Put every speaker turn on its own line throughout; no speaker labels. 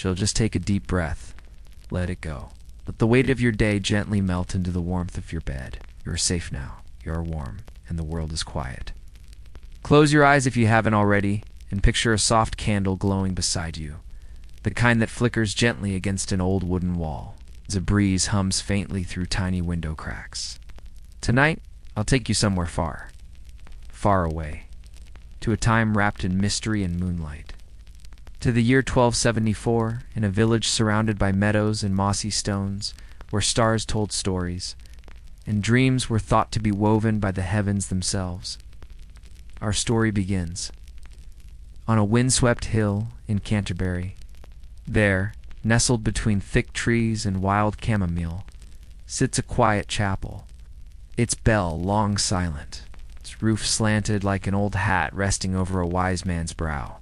she'll just take a deep breath. Let it go. Let the weight of your day gently melt into the warmth of your bed. You're safe now. You're warm, and the world is quiet. Close your eyes if you haven't already, and picture a soft candle glowing beside you, the kind that flickers gently against an old wooden wall as a breeze hums faintly through tiny window cracks. Tonight, I'll take you somewhere far, far away, to a time wrapped in mystery and moonlight. To the year 1274, in a village surrounded by meadows and mossy stones, where stars told stories, and dreams were thought to be woven by the heavens themselves. Our story begins on a windswept hill in Canterbury. There, nestled between thick trees and wild chamomile, sits a quiet chapel, its bell long silent, its roof slanted like an old hat resting over a wise man's brow.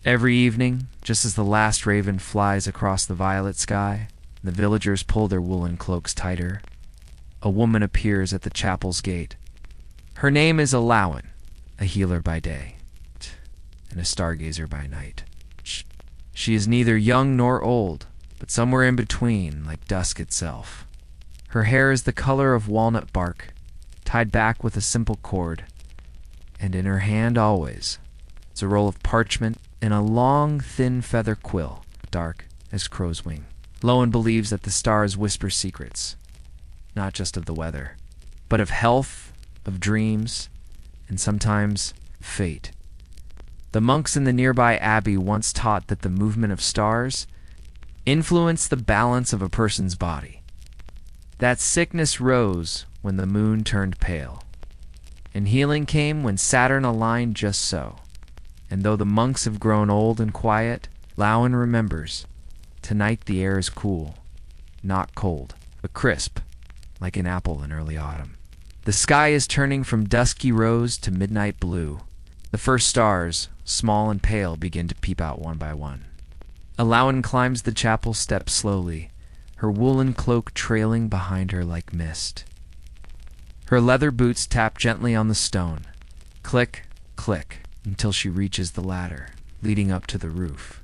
Every evening, just as the last raven flies across the violet sky, the villagers pull their woolen cloaks tighter. A woman appears at the chapel's gate. Her name is Alawan, a healer by day, and a stargazer by night. She is neither young nor old, but somewhere in between, like dusk itself. Her hair is the color of walnut bark, tied back with a simple cord, and in her hand always is a roll of parchment and a long, thin feather quill, dark as crow's wing. Lowen believes that the stars whisper secrets, not just of the weather, but of health, of dreams, and sometimes fate. The monks in the nearby abbey once taught that the movement of stars influenced the balance of a person's body. That sickness rose when the moon turned pale, and healing came when Saturn aligned just so. And though the monks have grown old and quiet, Lowen remembers, tonight the air is cool, not cold, but crisp, like an apple in early autumn. The sky is turning from dusky rose to midnight blue. The first stars, small and pale, begin to peep out one by one. Alawan climbs the chapel steps slowly, her woolen cloak trailing behind her like mist. Her leather boots tap gently on the stone, click, click, until she reaches the ladder leading up to the roof.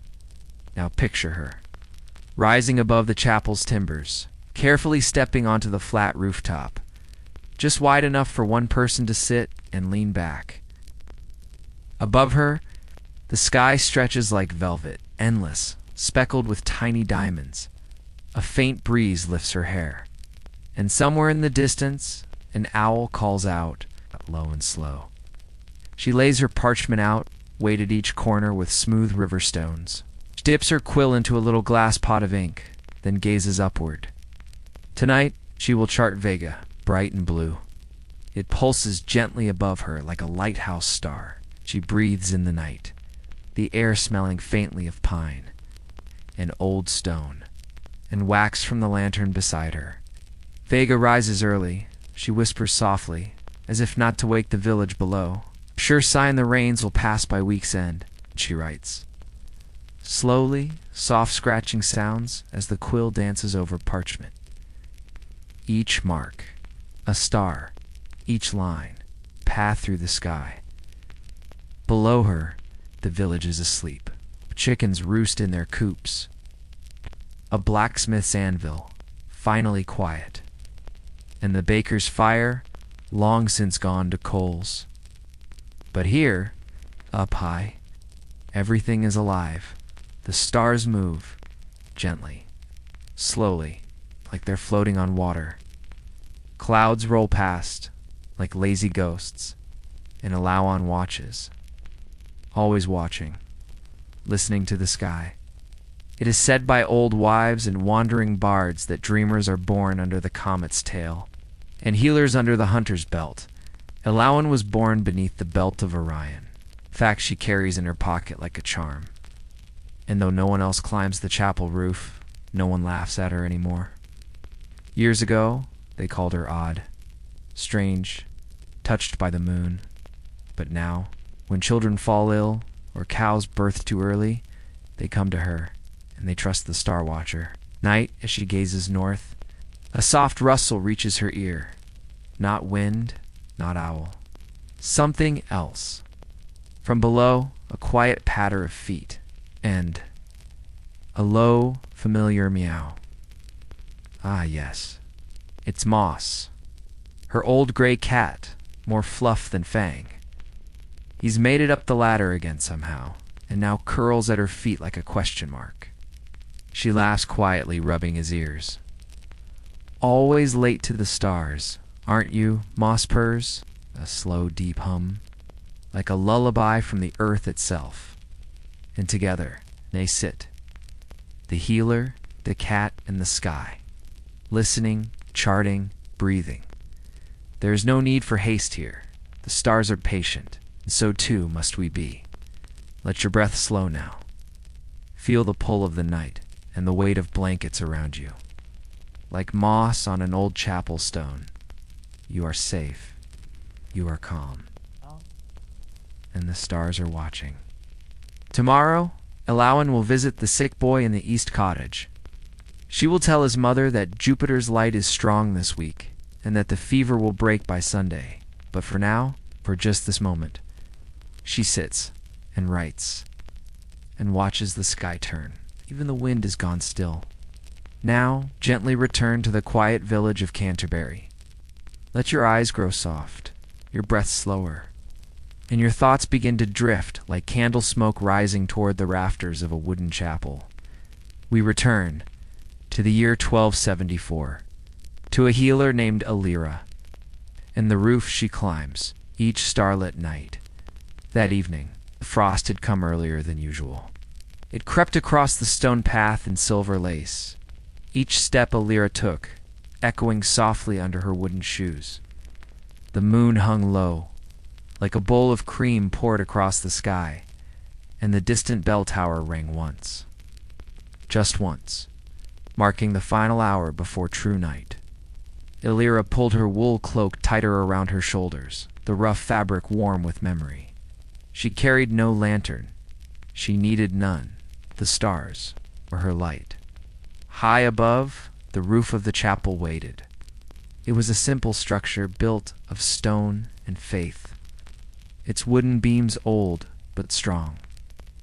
Now picture her, rising above the chapel's timbers, carefully stepping onto the flat rooftop, just wide enough for one person to sit and lean back. Above her, the sky stretches like velvet, endless, speckled with tiny diamonds. A faint breeze lifts her hair, and somewhere in the distance, an owl calls out, low and slow. She lays her parchment out, weighed at each corner with smooth river stones. She dips her quill into a little glass pot of ink, then gazes upward. Tonight, she will chart Vega, bright and blue. It pulses gently above her like a lighthouse star. She breathes in the night, the air smelling faintly of pine and old stone, and wax from the lantern beside her. Vega rises early. She whispers softly, as if not to wake the village below. Sure sign the rains will pass by week's end, she writes. Slowly, soft scratching sounds as the quill dances over parchment. Each mark, a star, each line, path through the sky. Below her, the village is asleep. Chickens roost in their coops. A blacksmith's anvil, finally quiet. And the baker's fire, long since gone to coals. But here, up high, everything is alive. The stars move, gently, slowly, like they're floating on water. Clouds roll past, like lazy ghosts, and Alawan watches. Always watching, listening to the sky. It is said by old wives and wandering bards that dreamers are born under the comet's tail, and healers under the hunter's belt. Alawan was born beneath the belt of Orion, fact she carries in her pocket like a charm. And though no one else climbs the chapel roof, no one laughs at her anymore. Years ago, they called her odd, strange, touched by the moon. But now, when children fall ill or cows birth too early, they come to her, and they trust the Star Watcher. Night, as she gazes north, a soft rustle reaches her ear. Not wind, not owl. Something else. From below, a quiet patter of feet, and A low, familiar meow. Ah, yes. It's Moss. Her old gray cat, more fluff than fang. He's made it up the ladder again somehow, and now curls at her feet like a question mark. She laughs quietly, rubbing his ears. Always late to the stars, aren't you, Moss purrs? A slow, deep hum, like a lullaby from the earth itself. And together they sit, the healer, the cat, and the sky, listening, charting, breathing. There is no need for haste here. The stars are patient, and so too must we be. Let your breath slow now. Feel the pull of the night and the weight of blankets around you. Like moss on an old chapel stone, you are safe. You are calm. And the stars are watching. Tomorrow, Elowen will visit the sick boy in the East Cottage. She will tell his mother that Jupiter's light is strong this week, and that the fever will break by Sunday. But for now, for just this moment, she sits and writes and watches the sky turn. Even the wind is gone still. Now, gently return to the quiet village of Canterbury. Let your eyes grow soft, your breath slower, and your thoughts begin to drift like candle smoke rising toward the rafters of a wooden chapel. We return to the year 1274, to a healer named Alira, and the roof she climbs each starlit night. That evening, the frost had come earlier than usual. It crept across the stone path in silver lace. Each step Alira took, echoing softly under her wooden shoes. The moon hung low, like a bowl of cream poured across the sky, and the distant bell tower rang once. Just once, marking the final hour before true night. Alira pulled her wool cloak tighter around her shoulders, the rough fabric warm with memory. She carried no lantern. She needed none. The stars were her light. High above, the roof of the chapel waited. It was a simple structure built of stone and faith, its wooden beams old but strong.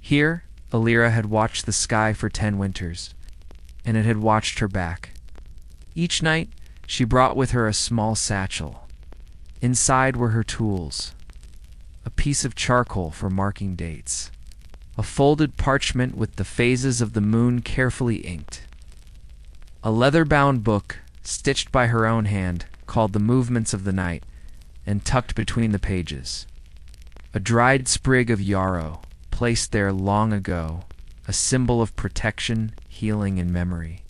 Here, Alira had watched the sky for 10 winters, and it had watched her back. Each night, she brought with her a small satchel. Inside were her tools, a piece of charcoal for marking dates, a folded parchment with the phases of the moon carefully inked, a leather-bound book stitched by her own hand called The Movements of the Night and tucked between the pages, a dried sprig of yarrow placed there long ago, a symbol of protection, healing, and memory.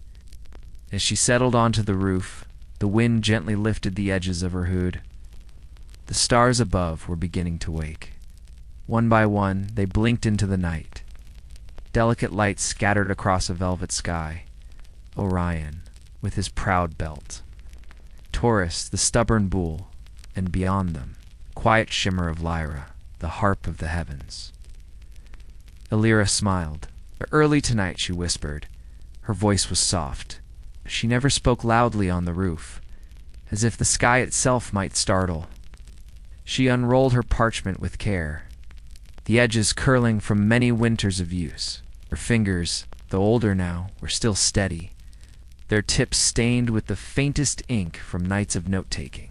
As she settled onto the roof, the wind gently lifted the edges of her hood. The stars above were beginning to wake. One by one, they blinked into the night. Delicate lights scattered across a velvet sky. Orion, with his proud belt. Taurus, the stubborn bull, and beyond them, quiet shimmer of Lyra, the harp of the heavens. Alira smiled. Early tonight, she whispered. Her voice was soft. She never spoke loudly on the roof, as if the sky itself might startle. She unrolled her parchment with care, the edges curling from many winters of use. Her fingers, though older now, were still steady, their tips stained with the faintest ink from nights of note-taking.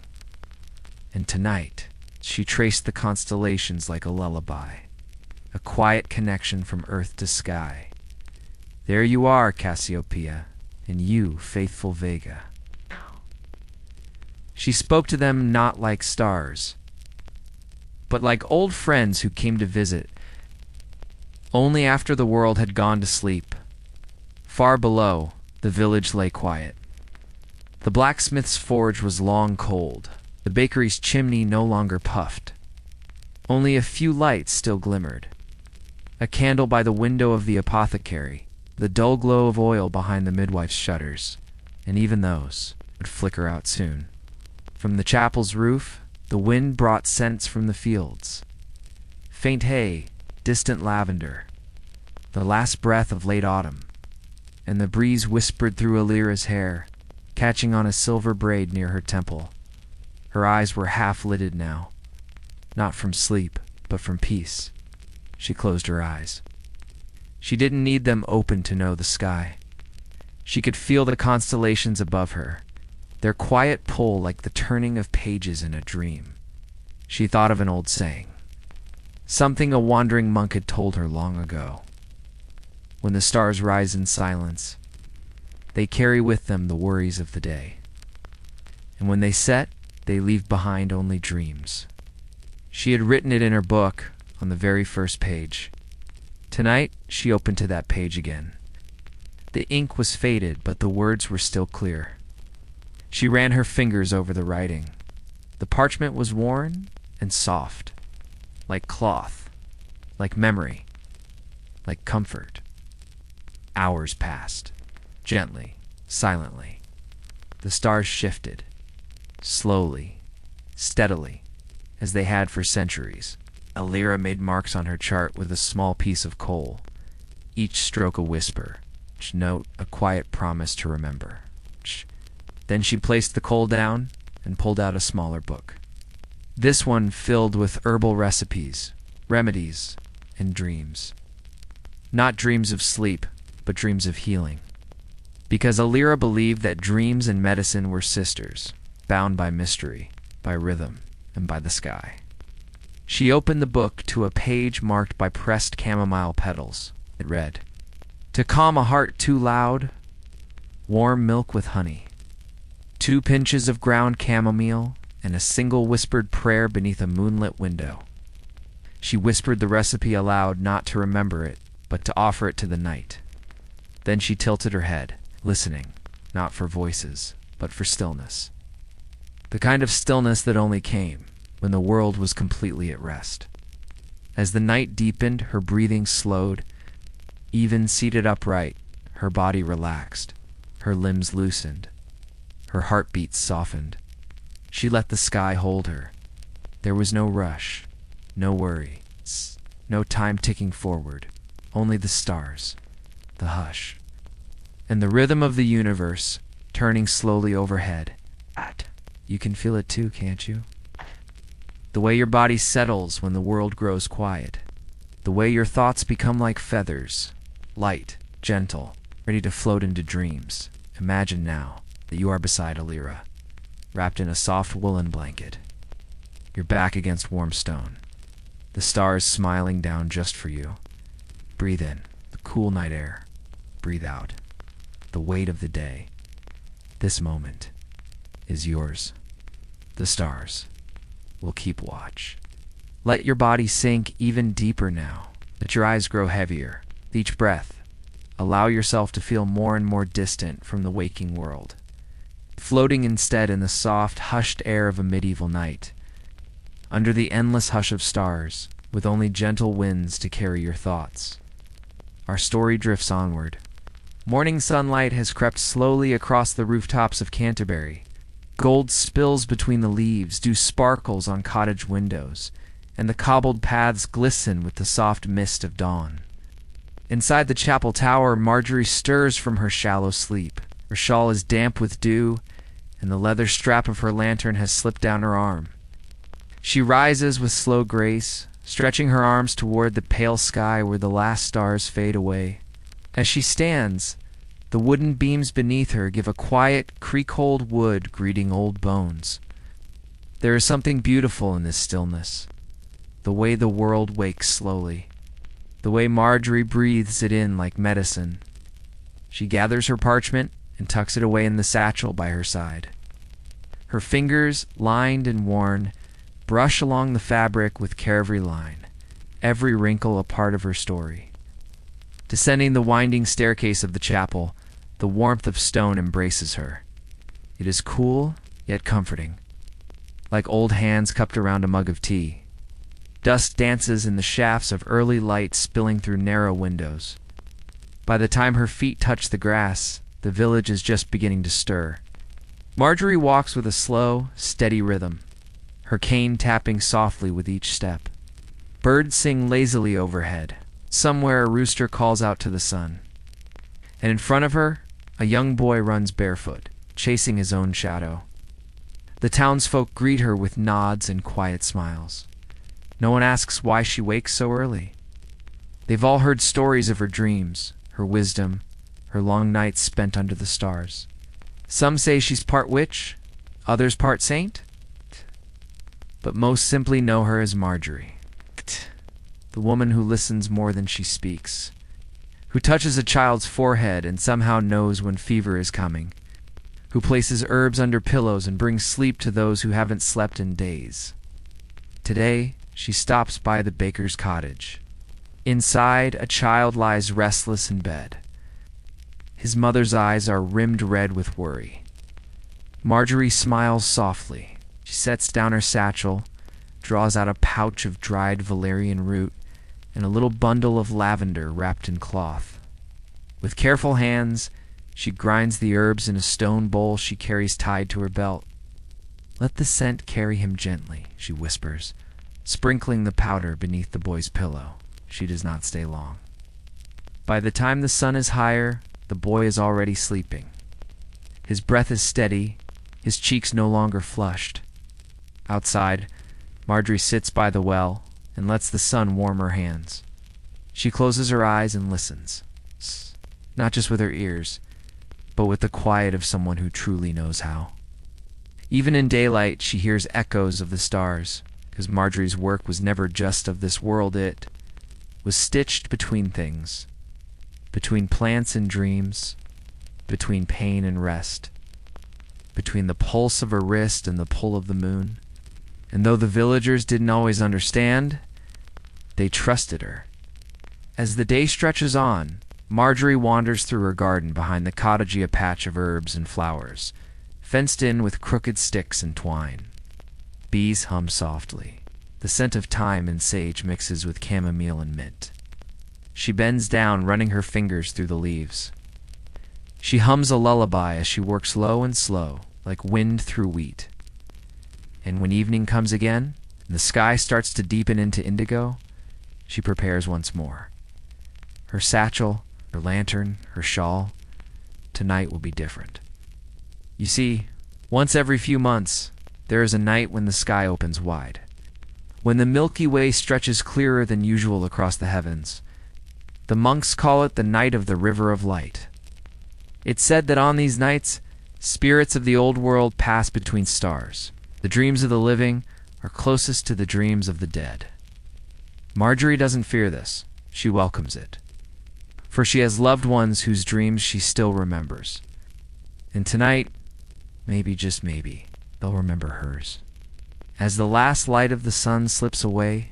And tonight, she traced the constellations like a lullaby, a quiet connection from earth to sky. There you are, Cassiopeia, and you, faithful Vega. She spoke to them not like stars, but like old friends who came to visit only after the world had gone to sleep. Far below, the village lay quiet. The blacksmith's forge was long cold. The bakery's chimney no longer puffed. Only a few lights still glimmered. A candle by the window of the apothecary, the dull glow of oil behind the midwife's shutters, and even those would flicker out soon. From the chapel's roof, the wind brought scents from the fields. Faint hay, distant lavender, the last breath of late autumn, and the breeze whispered through Alira's hair, catching on a silver braid near her temple. Her eyes were half-lidded now, not from sleep, but from peace. She closed her eyes. She didn't need them open to know the sky. She could feel the constellations above her, their quiet pull like the turning of pages in a dream. She thought of an old saying, something a wandering monk had told her long ago. When the stars rise in silence, they carry with them the worries of the day. And when they set, they leave behind only dreams. She had written it in her book on the very first page. Tonight, she opened to that page again. The ink was faded, but the words were still clear. She ran her fingers over the writing. The parchment was worn and soft, like cloth, like memory, like comfort. Hours passed, gently, silently. The stars shifted, slowly, steadily, as they had for centuries. Alira made marks on her chart with a small piece of coal, each stroke a whisper, each note a quiet promise to remember. Then she placed the coal down and pulled out a smaller book. This one filled with herbal recipes, remedies, and dreams. Not dreams of sleep, but dreams of healing. Because Alira believed that dreams and medicine were sisters, bound by mystery, by rhythm, and by the sky. She opened the book to a page marked by pressed chamomile petals. It read, "To calm a heart too loud, warm milk with honey, 2 pinches of ground chamomile, and a single whispered prayer beneath a moonlit window." She whispered the recipe aloud, not to remember it, but to offer it to the night. Then she tilted her head, listening, not for voices, but for stillness. The kind of stillness that only came when the world was completely at rest. As the night deepened, her breathing slowed. Even seated upright, her body relaxed, her limbs loosened, her heartbeats softened. She let the sky hold her. There was no rush, no worry, no time ticking forward, only the stars, the hush, and the rhythm of the universe turning slowly overhead. You can feel it too, can't you? The way your body settles when the world grows quiet. The way your thoughts become like feathers, light, gentle, ready to float into dreams. Imagine now that you are beside Alira, wrapped in a soft woolen blanket. Your back against warm stone. The stars smiling down just for you. Breathe in the cool night air. Breathe out the weight of the day. This moment is yours. The stars will keep watch. Let your body sink even deeper now. Let your eyes grow heavier. With each breath, allow yourself to feel more and more distant from the waking world, floating instead in the soft, hushed air of a medieval night, under the endless hush of stars, with only gentle winds to carry your thoughts. Our story drifts onward. Morning sunlight has crept slowly across the rooftops of Canterbury. Gold spills between the leaves, dew sparkles on cottage windows, and the cobbled paths glisten with the soft mist of dawn. Inside the chapel tower, Marjorie stirs from her shallow sleep. Her shawl is damp with dew, and the leather strap of her lantern has slipped down her arm. She rises with slow grace, stretching her arms toward the pale sky where the last stars fade away. As she stands, the wooden beams beneath her give a quiet, creak-holed wood greeting old bones. There is something beautiful in this stillness, the way the world wakes slowly, the way Marjorie breathes it in like medicine. She gathers her parchment and tucks it away in the satchel by her side. Her fingers, lined and worn, brush along the fabric with carefree line, every wrinkle a part of her story. Descending the winding staircase of the chapel, the warmth of stone embraces her. It is cool, yet comforting, like old hands cupped around a mug of tea. Dust dances in the shafts of early light spilling through narrow windows. By the time her feet touch the grass, the village is just beginning to stir. Marjorie walks with a slow, steady rhythm, her cane tapping softly with each step. Birds sing lazily overhead. Somewhere a rooster calls out to the sun. And in front of her, a young boy runs barefoot, chasing his own shadow. The townsfolk greet her with nods and quiet smiles. No one asks why she wakes so early. They've all heard stories of her dreams, her wisdom, her long nights spent under the stars. Some say she's part witch, others part saint, but most simply know her as Marjorie, the woman who listens more than she speaks, who touches a child's forehead and somehow knows when fever is coming, who places herbs under pillows and brings sleep to those who haven't slept in days. Today, she stops by the baker's cottage. Inside, a child lies restless in bed. His mother's eyes are rimmed red with worry. Marjorie smiles softly. She sets down her satchel, draws out a pouch of dried valerian root, and a little bundle of lavender wrapped in cloth. With careful hands, she grinds the herbs in a stone bowl she carries tied to her belt. "Let the scent carry him gently," she whispers, sprinkling the powder beneath the boy's pillow. She does not stay long. By the time the sun is higher, the boy is already sleeping. His breath is steady, his cheeks no longer flushed. Outside, Marjorie sits by the well and lets the sun warm her hands. She closes her eyes and listens, not just with her ears, but with the quiet of someone who truly knows how. Even in daylight, she hears echoes of the stars, because Marjorie's work was never just of this world. It was stitched between things, between plants and dreams, between pain and rest, between the pulse of her wrist and the pull of the moon. And though the villagers didn't always understand, they trusted her. As the day stretches on, Marjorie wanders through her garden behind the cottagey patch of herbs and flowers, fenced in with crooked sticks and twine. Bees hum softly. The scent of thyme and sage mixes with chamomile and mint. She bends down, running her fingers through the leaves. She hums a lullaby as she works low and slow, like wind through wheat. And when evening comes again, and the sky starts to deepen into indigo, she prepares once more. Her satchel, her lantern, her shawl. Tonight will be different. You see, once every few months, there is a night when the sky opens wide, when the Milky Way stretches clearer than usual across the heavens. The monks call it the night of the River of Light. It's said that on these nights, spirits of the old world pass between stars. The dreams of the living are closest to the dreams of the dead. Marjorie doesn't fear this. She welcomes it. For she has loved ones whose dreams she still remembers. And tonight, maybe, just maybe, they'll remember hers. As the last light of the sun slips away,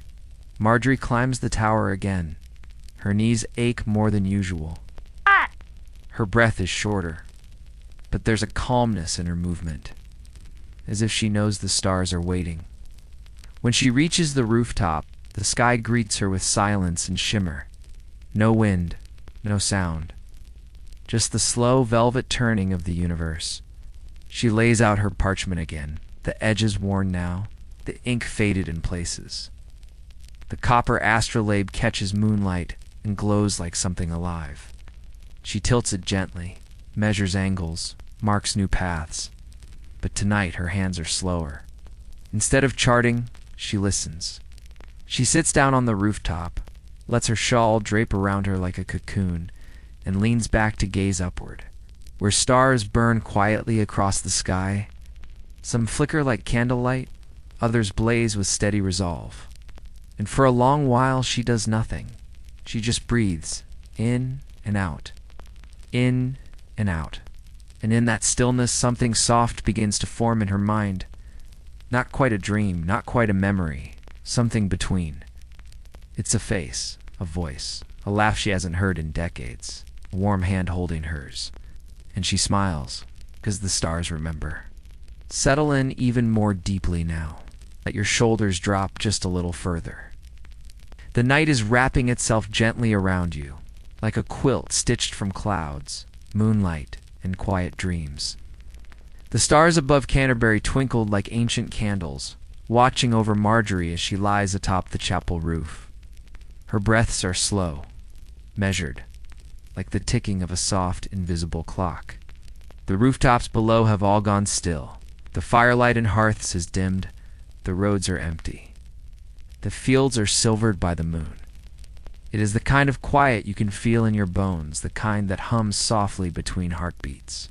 Marjorie climbs the tower again. Her knees ache more than usual. Her breath is shorter, but there's a calmness in her movement, as if she knows the stars are waiting. When she reaches the rooftop, the sky greets her with silence and shimmer. No wind, no sound, just the slow velvet turning of the universe. She lays out her parchment again, the edges worn now, the ink faded in places. The copper astrolabe catches moonlight and glows like something alive. She tilts it gently, measures angles, marks new paths. But tonight her hands are slower. Instead of charting, she listens. She sits down on the rooftop, lets her shawl drape around her like a cocoon, and leans back to gaze upward, where stars burn quietly across the sky. Some flicker like candlelight, others blaze with steady resolve. And for a long while she does nothing. She just breathes, in and out, in and out. And in that stillness, something soft begins to form in her mind. Not quite a dream, not quite a memory, something between. It's a face, a voice, a laugh she hasn't heard in decades, a warm hand holding hers. And she smiles, because the stars remember. Settle in even more deeply now. Let your shoulders drop just a little further. The night is wrapping itself gently around you, like a quilt stitched from clouds, moonlight, and quiet dreams. The stars above Canterbury twinkled like ancient candles, watching over Marjorie as she lies atop the chapel roof. Her breaths are slow, measured, like the ticking of a soft, invisible clock. The rooftops below have all gone still. The firelight in hearths has dimmed. The roads are empty. The fields are silvered by the moon. It is the kind of quiet you can feel in your bones, the kind that hums softly between heartbeats.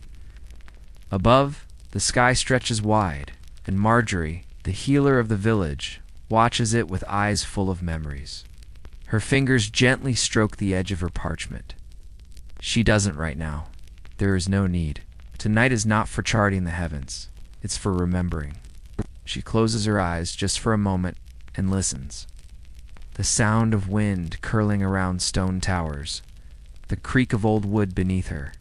Above, the sky stretches wide, and Marjorie, the healer of the village, watches it with eyes full of memories. Her fingers gently stroke the edge of her parchment. She doesn't right now. There is no need. Tonight is not for charting the heavens. It's for remembering. She closes her eyes just for a moment and listens. The sound of wind curling around stone towers, the creak of old wood beneath her,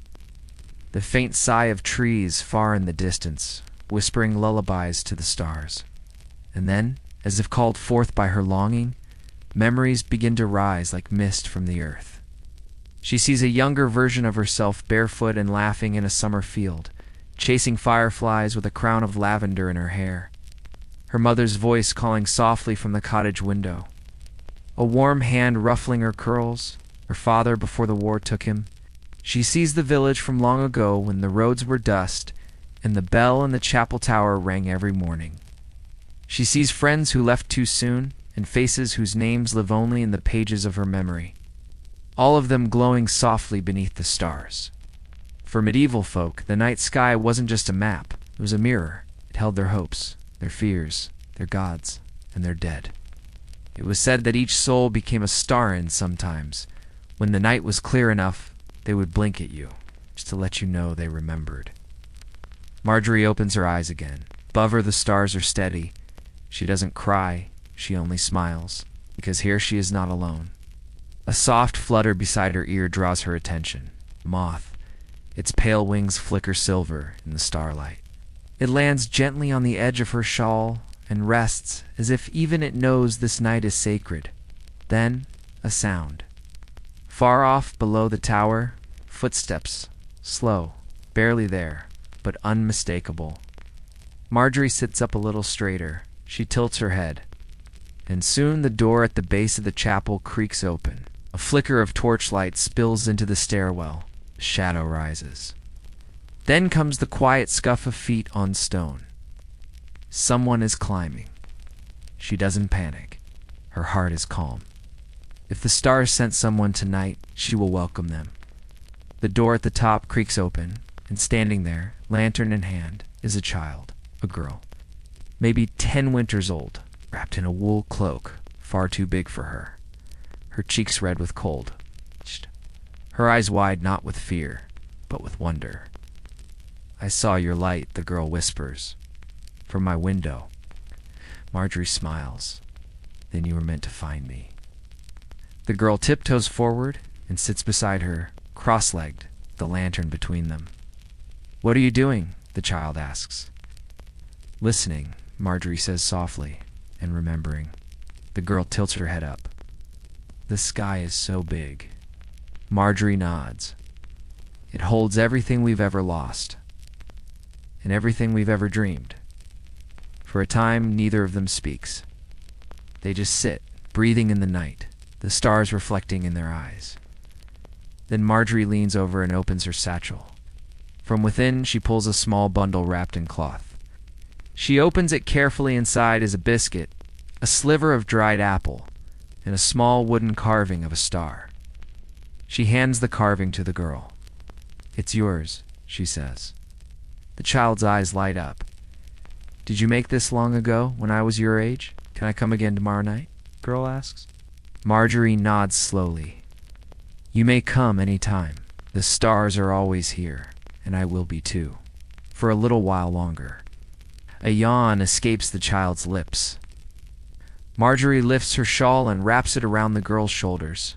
the faint sigh of trees far in the distance, whispering lullabies to the stars. And then, as if called forth by her longing, memories begin to rise like mist from the earth. She sees a younger version of herself barefoot and laughing in a summer field, chasing fireflies with a crown of lavender in her hair. Her mother's voice calling softly from the cottage window. A warm hand ruffling her curls, her father before the war took him. She sees the village from long ago when the roads were dust and the bell in the chapel tower rang every morning. She sees friends who left too soon and faces whose names live only in the pages of her memory, all of them glowing softly beneath the stars. For medieval folk, the night sky wasn't just a map, it was a mirror. It held their hopes, their fears, their gods, and their dead. It was said that each soul became a star, and sometimes, when the night was clear enough, they would blink at you, just to let you know they remembered. Marjorie opens her eyes again. Above her the stars are steady. She doesn't cry, she only smiles, because here she is not alone. A soft flutter beside her ear draws her attention. A moth. Its pale wings flicker silver in the starlight. It lands gently on the edge of her shawl and rests as if even it knows this night is sacred. Then, a sound. Far off below the tower, footsteps, slow, barely there, but unmistakable. Marjorie sits up a little straighter. She tilts her head. And soon the door at the base of the chapel creaks open. A flicker of torchlight spills into the stairwell. The shadow rises. Then comes the quiet scuff of feet on stone. Someone is climbing. She doesn't panic. Her heart is calm. If the stars sent someone tonight, she will welcome them. The door at the top creaks open, and standing there, lantern in hand, is a child, a girl. Maybe 10 winters old, wrapped in a wool cloak, far too big for her. Her cheeks red with cold. Her eyes wide not with fear, but with wonder. "I saw your light," the girl whispers. "From my window." Marjorie smiles. "Then you were meant to find me." The girl tiptoes forward and sits beside her, cross-legged, the lantern between them. "What are you doing?" the child asks. "Listening," Marjorie says softly, and remembering. The girl tilts her head up. "The sky is so big." Marjorie nods. "It holds everything we've ever lost, and everything we've ever dreamed." For a time, neither of them speaks. They just sit, breathing in the night, the stars reflecting in their eyes. Then Marjorie leans over and opens her satchel. From within, she pulls a small bundle wrapped in cloth. She opens it carefully. Inside is a biscuit, a sliver of dried apple, and a small wooden carving of a star. She hands the carving to the girl. "It's yours," she says. The child's eyes light up. "Did you make this long ago, when I was your age? Can I come again tomorrow night?" the girl asks. Marjorie nods slowly. "You may come any time. The stars are always here, and I will be too. For a little while longer." A yawn escapes the child's lips. Marjorie lifts her shawl and wraps it around the girl's shoulders.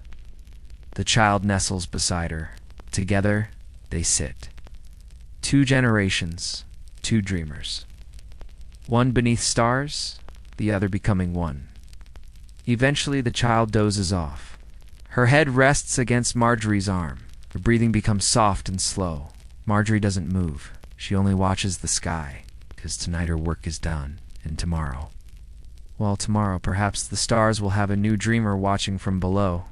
The child nestles beside her. Together, they sit. 2 generations, 2 dreamers. One beneath stars, the other becoming one. Eventually, the child dozes off. Her head rests against Marjorie's arm. Her breathing becomes soft and slow. Marjorie doesn't move. She only watches the sky, because tonight her work is done, and tomorrow. Well, tomorrow, perhaps the stars will have a new dreamer watching from below.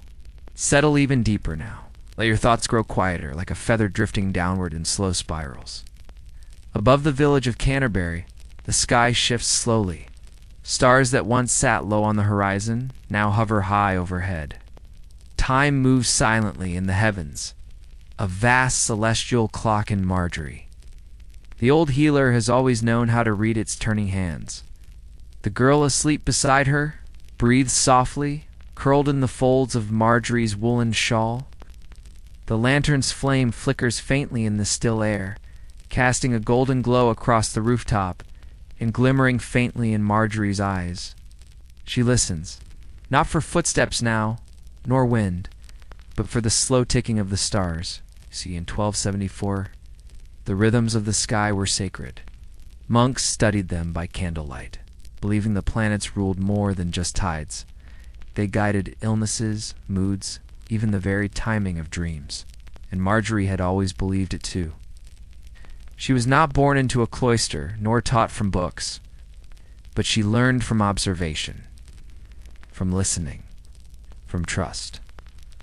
Settle even deeper now. Let your thoughts grow quieter, like a feather drifting downward in slow spirals. Above the village of Canterbury, the sky shifts slowly. Stars that once sat low on the horizon now hover high overhead. Time moves silently in the heavens, a vast celestial clock in Marjorie. The old healer has always known how to read its turning hands. The girl asleep beside her breathes softly, curled in the folds of Marjorie's woolen shawl. The lantern's flame flickers faintly in the still air, casting a golden glow across the rooftop and glimmering faintly in Marjorie's eyes. She listens, not for footsteps now, nor wind, but for the slow ticking of the stars. See, in 1274, the rhythms of the sky were sacred. Monks studied them by candlelight, believing the planets ruled more than just tides. They guided illnesses, moods, even the very timing of dreams. And Marjorie had always believed it too. She was not born into a cloister, nor taught from books, but she learned from observation, from listening, from trust.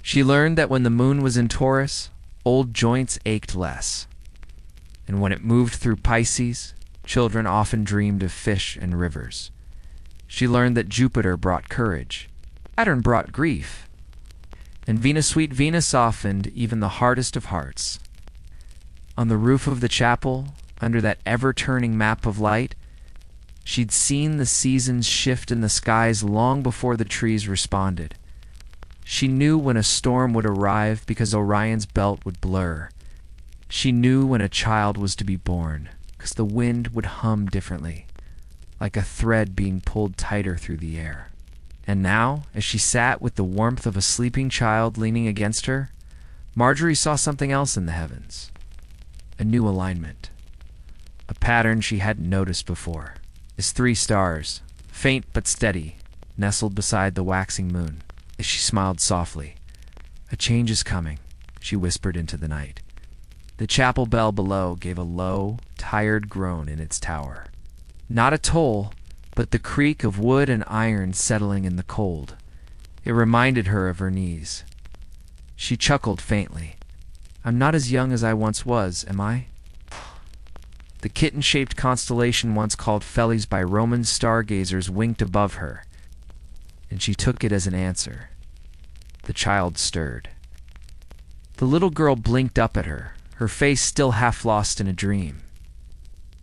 She learned that when the moon was in Taurus, old joints ached less. And when it moved through Pisces, children often dreamed of fish and rivers. She learned that Jupiter brought courage, Saturn brought grief, and Venus, sweet Venus, softened even the hardest of hearts. On the roof of the chapel, under that ever-turning map of light, she'd seen the seasons shift in the skies long before the trees responded. She knew when a storm would arrive because Orion's belt would blur. She knew when a child was to be born because the wind would hum differently, like a thread being pulled tighter through the air. And now, as she sat with the warmth of a sleeping child leaning against her, Marjorie saw something else in the heavens. A new alignment. A pattern she hadn't noticed before. As 3 stars, faint but steady, nestled beside the waxing moon. As she smiled softly, "A change is coming," she whispered into the night. The chapel bell below gave a low, tired groan in its tower. Not a toll, but the creak of wood and iron settling in the cold. It reminded her of her knees. She chuckled faintly. "I'm not as young as I once was, am I?" The kitten-shaped constellation once called Felis by Roman stargazers winked above her, and she took it as an answer. The child stirred. The little girl blinked up at her, her face still half lost in a dream.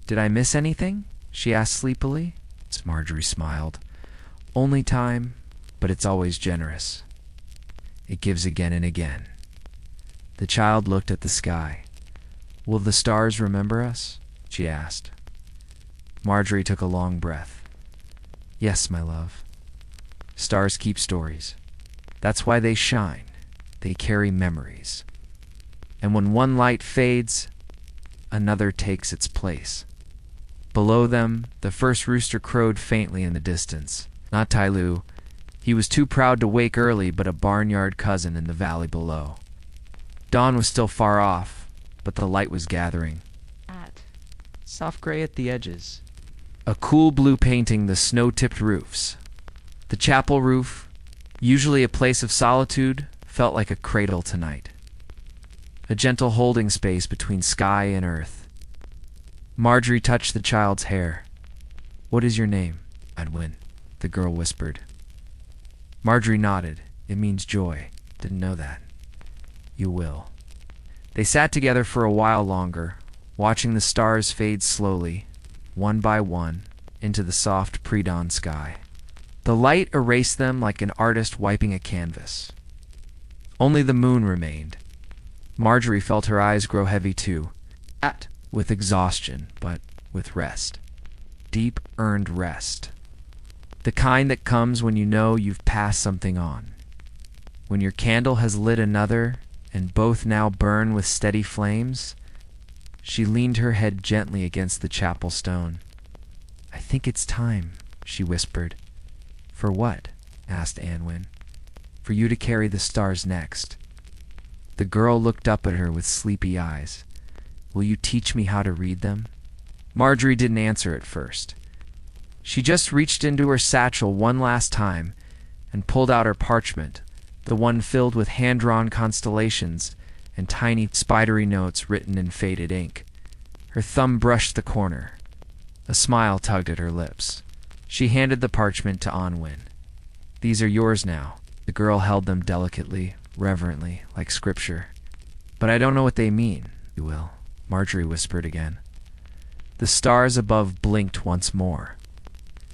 "Did I miss anything?" she asked sleepily. Marjorie smiled. "Only time, but it's always generous. It gives again and again." The child looked at the sky. "Will the stars remember us?" she asked. Marjorie took a long breath. "Yes, my love. Stars keep stories. That's why they shine. They carry memories. And when one light fades, another takes its place." Below them, the first rooster crowed faintly in the distance. Not Tyloo. He was too proud to wake early, but a barnyard cousin in the valley below. Dawn was still far off, but the light was gathering. Soft gray at the edges. A cool blue painting the snow-tipped roofs. The chapel roof, usually a place of solitude, felt like a cradle tonight. A gentle holding space between sky and earth. Marjorie touched the child's hair. "What is your name?" "Unwind," the girl whispered. Marjorie nodded. "It means joy. Didn't know that." "You will." They sat together for a while longer, watching the stars fade slowly, one by one, into the soft pre-dawn sky. The light erased them like an artist wiping a canvas. Only the moon remained. Marjorie felt her eyes grow heavy too. Not with exhaustion, but with rest. Deep, earned rest. The kind that comes when you know you've passed something on. When your candle has lit another, and both now burn with steady flames. She leaned her head gently against the chapel stone. "I think it's time," she whispered. "For what?" asked Anwin. "For you to carry the stars next." The girl looked up at her with sleepy eyes. "Will you teach me how to read them?" Marjorie didn't answer at first. She just reached into her satchel one last time and pulled out her parchment, the one filled with hand-drawn constellations and tiny spidery notes written in faded ink. Her thumb brushed the corner. A smile tugged at her lips. She handed the parchment to Anwin. "These are yours now." The girl held them delicately, reverently, like scripture. "But I don't know what they mean." "You will," Marjorie whispered again. The stars above blinked once more.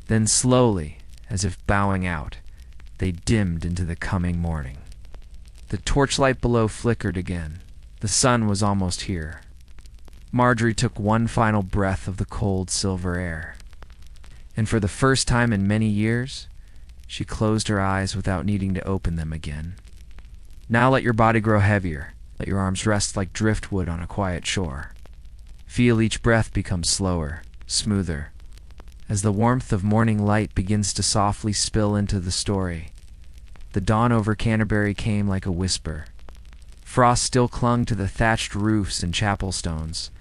Then slowly, as if bowing out, they dimmed into the coming morning. The torchlight below flickered again. The sun was almost here. Marjorie took one final breath of the cold silver air. And for the first time in many years, she closed her eyes without needing to open them again. Now let your body grow heavier. Let your arms rest like driftwood on a quiet shore. Feel each breath become slower, smoother. As the warmth of morning light begins to softly spill into the story, the dawn over Canterbury came like a whisper. Frost still clung to the thatched roofs and chapel stones,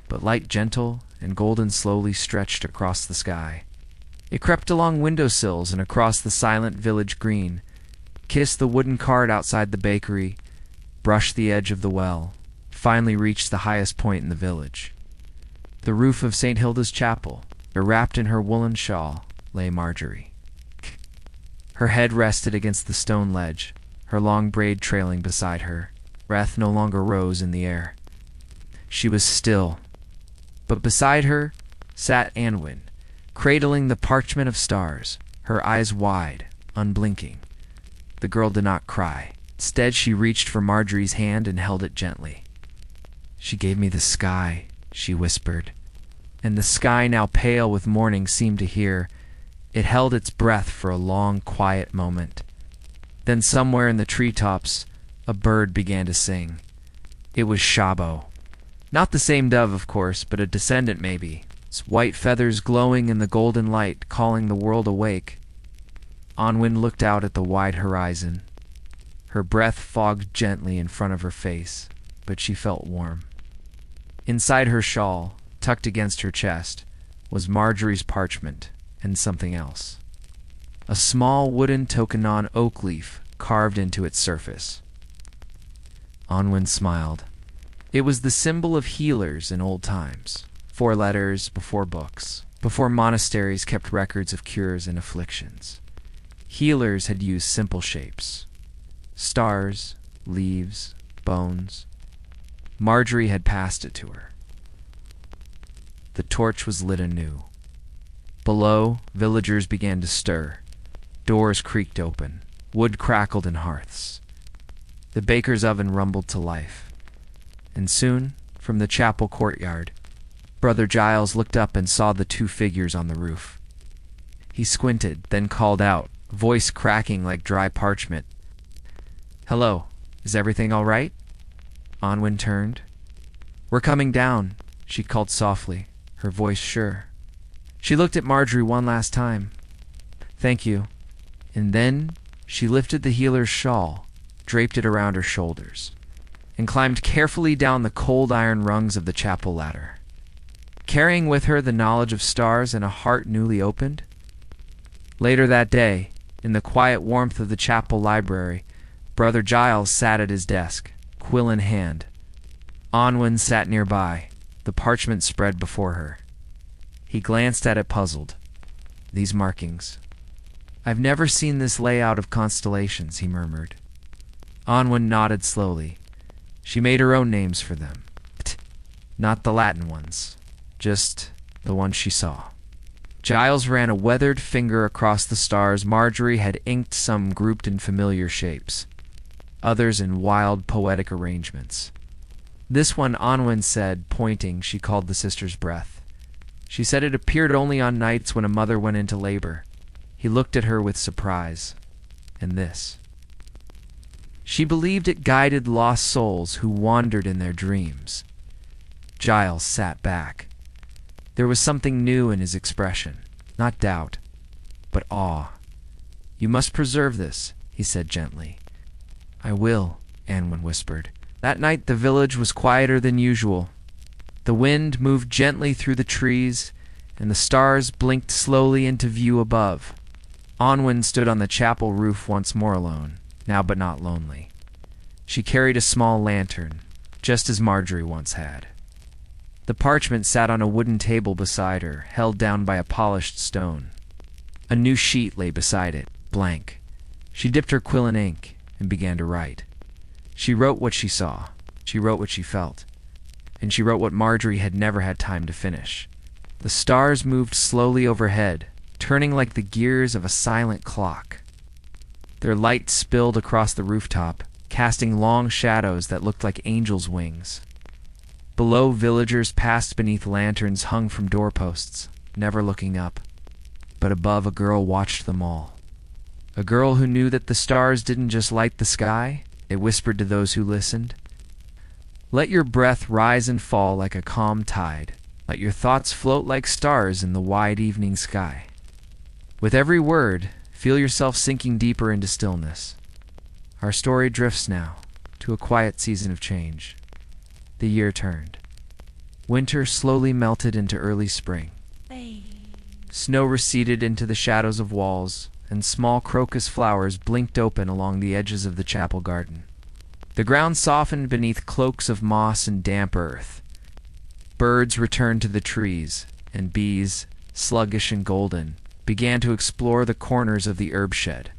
but light gentle and golden slowly stretched across the sky. It crept along windowsills and across the silent village green, kissed the wooden cart outside the bakery, brushed the edge of the well, finally reached the highest point in the village. The roof of St. Hilda's chapel, where wrapped in her woolen shawl lay Marjorie. Her head rested against the stone ledge, her long braid trailing beside her. Breath no longer rose in the air. She was still. But beside her sat Anwin, cradling the parchment of stars, her eyes wide, unblinking. The girl did not cry. Instead, she reached for Marjorie's hand and held it gently. "She gave me the sky," she whispered, and the sky, now pale with morning, seemed to hear. It held its breath for a long, quiet moment. Then somewhere in the treetops, a bird began to sing. It was Shabo. Not the same dove, of course, but a descendant maybe, its white feathers glowing in the golden light, calling the world awake. Onwin looked out at the wide horizon. Her breath fogged gently in front of her face, but she felt warm. Inside her shawl, tucked against her chest, was Marjorie's parchment and something else. A small wooden tokenon oak leaf carved into its surface. Onwin smiled. It was the symbol of healers in old times. 4 letters before books, before monasteries kept records of cures and afflictions. Healers had used simple shapes. Stars, leaves, bones. Marjorie had passed it to her. The torch was lit anew. Below, villagers began to stir. Doors creaked open. Wood crackled in hearths. The baker's oven rumbled to life. And soon, from the chapel courtyard, Brother Giles looked up and saw the 2 figures on the roof. He squinted, then called out, voice cracking like dry parchment. "Hello, is everything all right?" Onwin turned. "We're coming down," she called softly, her voice sure. She looked at Marjorie one last time. "Thank you." And then she lifted the healer's shawl, draped it around her shoulders, and climbed carefully down the cold iron rungs of the chapel ladder. Carrying with her the knowledge of stars and a heart newly opened. Later that day, in the quiet warmth of the chapel library, Brother Giles sat at his desk, quill in hand. Onwin sat nearby, the parchment spread before her. He glanced at it puzzled. These markings. "I've never seen this layout of constellations," he murmured. Onwin nodded slowly. She made her own names for them. Not the Latin ones, just the ones she saw. Giles ran a weathered finger across the stars. Marjorie had inked some grouped in familiar shapes, others in wild, poetic arrangements. This one, Onwin said, pointing, she called the sister's breath. She said it appeared only on nights when a mother went into labor. He looked at her with surprise. And this. She believed it guided lost souls who wandered in their dreams. Giles sat back. There was something new in his expression, not doubt, but awe. "You must preserve this," he said gently. "I will," Anwin whispered. That night the village was quieter than usual. The wind moved gently through the trees, and the stars blinked slowly into view above. Onwin stood on the chapel roof once more alone, now but not lonely. She carried a small lantern, just as Marjorie once had. The parchment sat on a wooden table beside her, held down by a polished stone. A new sheet lay beside it, blank. She dipped her quill in ink and began to write. She wrote what she saw, she wrote what she felt, and she wrote what Marjorie had never had time to finish. The stars moved slowly overhead, turning like the gears of a silent clock. Their light spilled across the rooftop, casting long shadows that looked like angels' wings. Below, villagers passed beneath lanterns hung from doorposts, never looking up. But above, a girl watched them all. A girl who knew that the stars didn't just light the sky, it whispered to those who listened. Let your breath rise and fall like a calm tide. Let your thoughts float like stars in the wide evening sky. With every word, feel yourself sinking deeper into stillness. Our story drifts now to a quiet season of change. The year turned. Winter slowly melted into early spring. Snow receded into the shadows of walls, and small crocus flowers blinked open along the edges of the chapel garden. The ground softened beneath cloaks of moss and damp earth. Birds returned to the trees, and bees, sluggish and golden, began to explore the corners of the herb shed.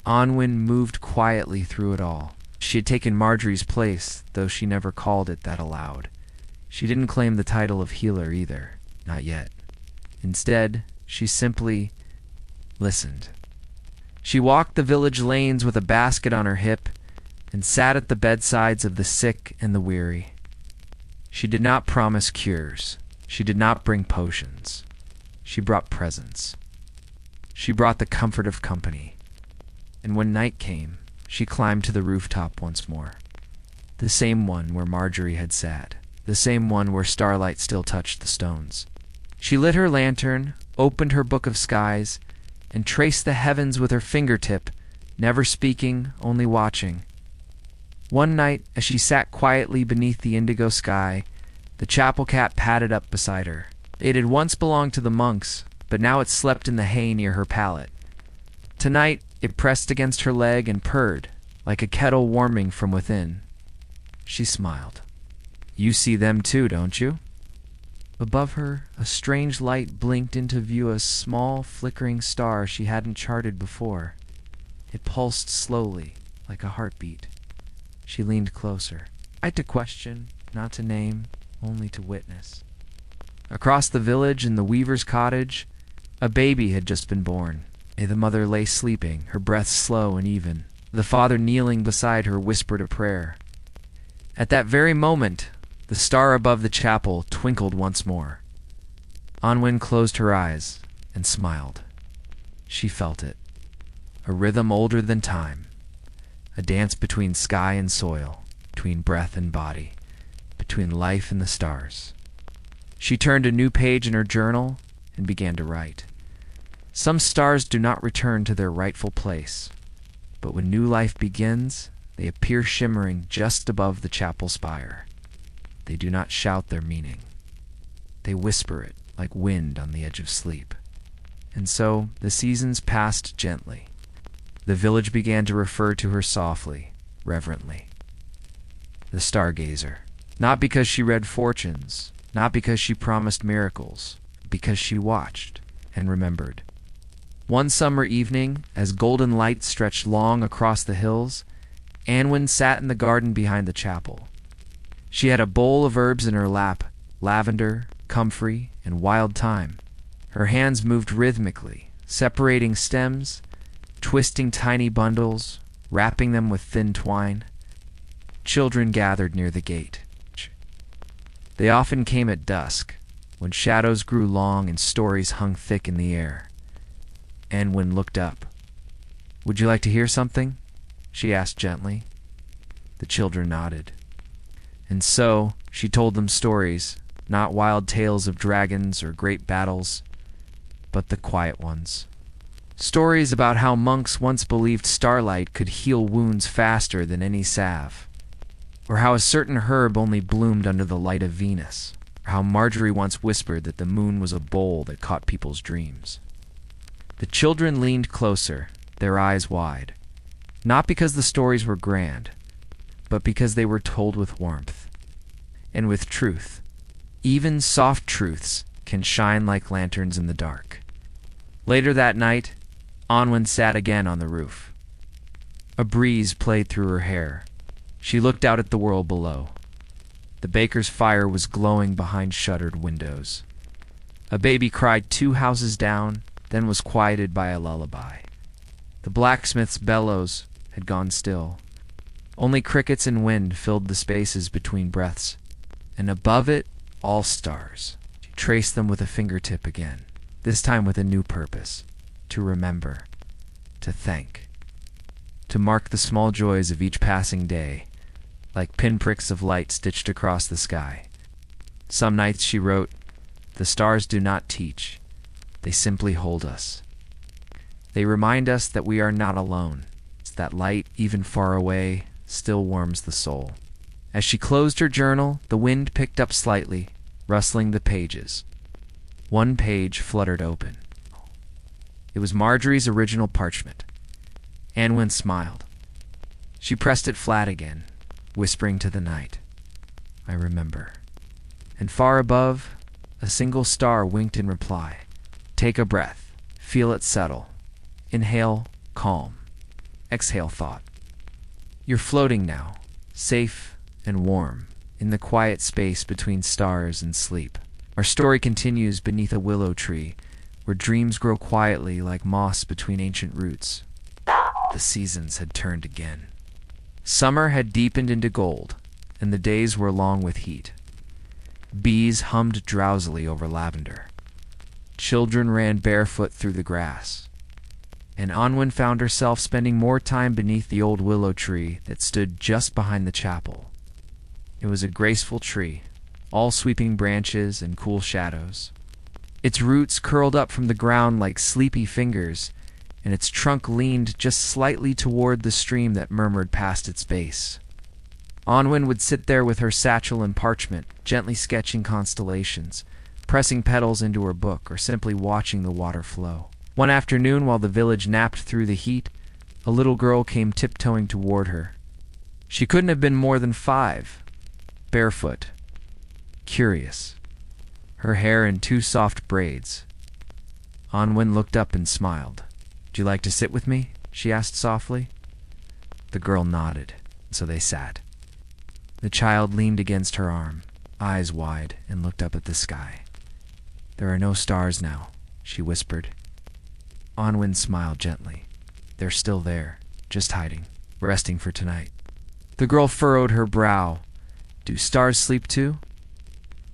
Unwind moved quietly through it all. She had taken Marjorie's place, though she never called it that aloud. She didn't claim the title of healer either, not yet. Instead, she simply listened. She walked the village lanes with a basket on her hip and sat at the bedsides of the sick and the weary. She did not promise cures. She did not bring potions. She brought presence. She brought the comfort of company. And when night came, she climbed to the rooftop once more. The same one where Marjorie had sat. The same one where starlight still touched the stones. She lit her lantern, opened her book of skies, and traced the heavens with her fingertip, never speaking, only watching. One night, as she sat quietly beneath the indigo sky, the chapel cat padded up beside her. It had once belonged to the monks, but now it slept in the hay near her pallet. Tonight, it pressed against her leg and purred, like a kettle warming from within. She smiled. You see them too, don't you? Above her, a strange light blinked into view, a small, flickering star she hadn't charted before. It pulsed slowly, like a heartbeat. She leaned closer. Not to question, not to name, only to witness. Across the village, in the weaver's cottage, a baby had just been born. The mother lay sleeping, her breath slow and even. The father, kneeling beside her, whispered a prayer. At that very moment, the star above the chapel twinkled once more. Unwind closed her eyes and smiled. She felt it. A rhythm older than time. A dance between sky and soil, between breath and body, between life and the stars. She turned a new page in her journal and began to write. Some stars do not return to their rightful place, but when new life begins, they appear shimmering just above the chapel spire. They do not shout their meaning. They whisper it like wind on the edge of sleep. And so the seasons passed gently. The village began to refer to her softly, reverently. The stargazer. Not because she read fortunes, not because she promised miracles, because she watched and remembered. One summer evening, as golden light stretched long across the hills, Unwind sat in the garden behind the chapel. She had a bowl of herbs in her lap, lavender, comfrey, and wild thyme. Her hands moved rhythmically, separating stems, twisting tiny bundles, wrapping them with thin twine. Children gathered near the gate. They often came at dusk, when shadows grew long and stories hung thick in the air. Unwind looked up. "Would you like to hear something?" she asked gently. The children nodded. And so she told them stories, not wild tales of dragons or great battles, but the quiet ones. Stories about how monks once believed starlight could heal wounds faster than any salve, or how a certain herb only bloomed under the light of Venus, or how Marjorie once whispered that the moon was a bowl that caught people's dreams. The children leaned closer, their eyes wide, not because the stories were grand, but because they were told with warmth and with truth. Even soft truths can shine like lanterns in the dark. Later that night, Unwind sat again on the roof. A breeze played through her hair. She looked out at the world below. The baker's fire was glowing behind shuttered windows. A baby cried 2 houses down, then was quieted by a lullaby. The blacksmith's bellows had gone still. Only crickets and wind filled the spaces between breaths, and above it, all stars. She traced them with a fingertip again, this time with a new purpose: to remember, to thank, to mark the small joys of each passing day, like pinpricks of light stitched across the sky. Some nights, she wrote, the stars do not teach, they simply hold us. They remind us that we are not alone. It's that light, even far away, still warms the soul. As she closed her journal, the wind picked up slightly, rustling the pages. One page fluttered open. It was Marjorie's original parchment. Anwen smiled. She pressed it flat again, whispering to the night, I remember. And far above, a single star winked in reply. Take a breath. Feel it settle. Inhale, calm. Exhale, thought. You're floating now, safe and warm, in the quiet space between stars and sleep. Our story continues beneath a willow tree, where dreams grow quietly like moss between ancient roots. The seasons had turned again. Summer had deepened into gold, and the days were long with heat. Bees hummed drowsily over lavender. Children ran barefoot through the grass. And Anwen found herself spending more time beneath the old willow tree that stood just behind the chapel. It was a graceful tree, all sweeping branches and cool shadows. Its roots curled up from the ground like sleepy fingers, and its trunk leaned just slightly toward the stream that murmured past its base. Anwen would sit there with her satchel and parchment, gently sketching constellations, pressing petals into her book, or simply watching the water flow. One afternoon, while the village napped through the heat, a little girl came tiptoeing toward her. She couldn't have been more than 5, barefoot, curious, her hair in 2 soft braids. Anwen looked up and smiled. "Would you like to sit with me?" she asked softly. The girl nodded, so they sat. The child leaned against her arm, eyes wide, and looked up at the sky. "There are no stars now," she whispered. Anwen smiled gently. "They're still there, just hiding, resting for tonight." The girl furrowed her brow. "Do stars sleep too?"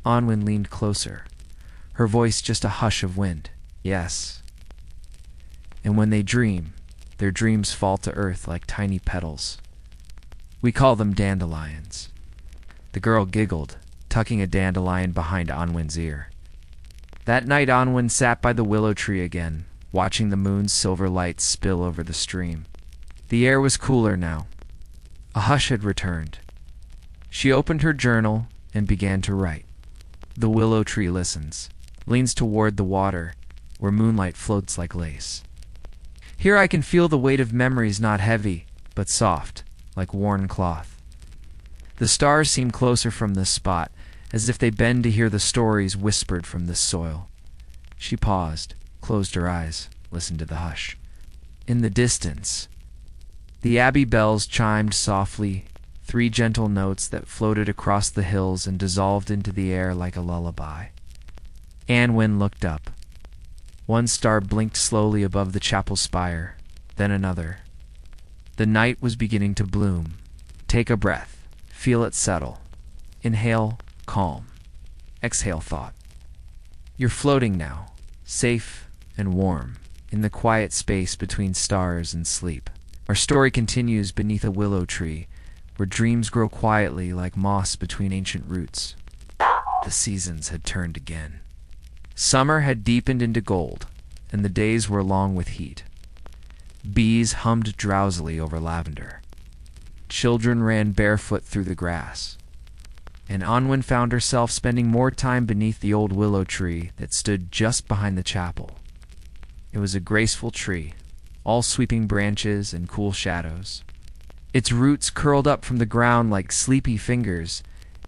Anwen leaned closer, her voice just a hush of wind. "Yes. And when they dream, their dreams fall to earth like tiny petals. We call them dandelions." The girl giggled, tucking a dandelion behind Anwen's ear. That night Anwen sat by the willow tree again, watching the moon's silver light spill over the stream. The air was cooler now. A hush had returned. She opened her journal and began to write. The willow tree listens, leans toward the water, where moonlight floats like lace. Here I can feel the weight of memories, not heavy, but soft, like worn cloth. The stars seem closer from this spot, as if they bend to hear the stories whispered from this soil. She paused, closed her eyes, listened to the hush. In the distance, the abbey bells chimed softly, 3 gentle notes that floated across the hills and dissolved into the air like a lullaby. Anwen looked up. One star blinked slowly above the chapel spire, then another. The night was beginning to bloom. Take a breath. Feel it settle. Inhale, calm. Exhale, thought. You're floating now, safe and warm, in the quiet space between stars and sleep. Our story continues beneath a willow tree, where dreams grow quietly like moss between ancient roots. The seasons had turned again. Summer had deepened into gold, and the days were long with heat. Bees hummed drowsily over lavender. Children ran barefoot through the grass. And Anwen found herself spending more time beneath the old willow tree that stood just behind the chapel. It was a graceful tree, all sweeping branches and cool shadows. Its roots curled up from the ground like sleepy fingers,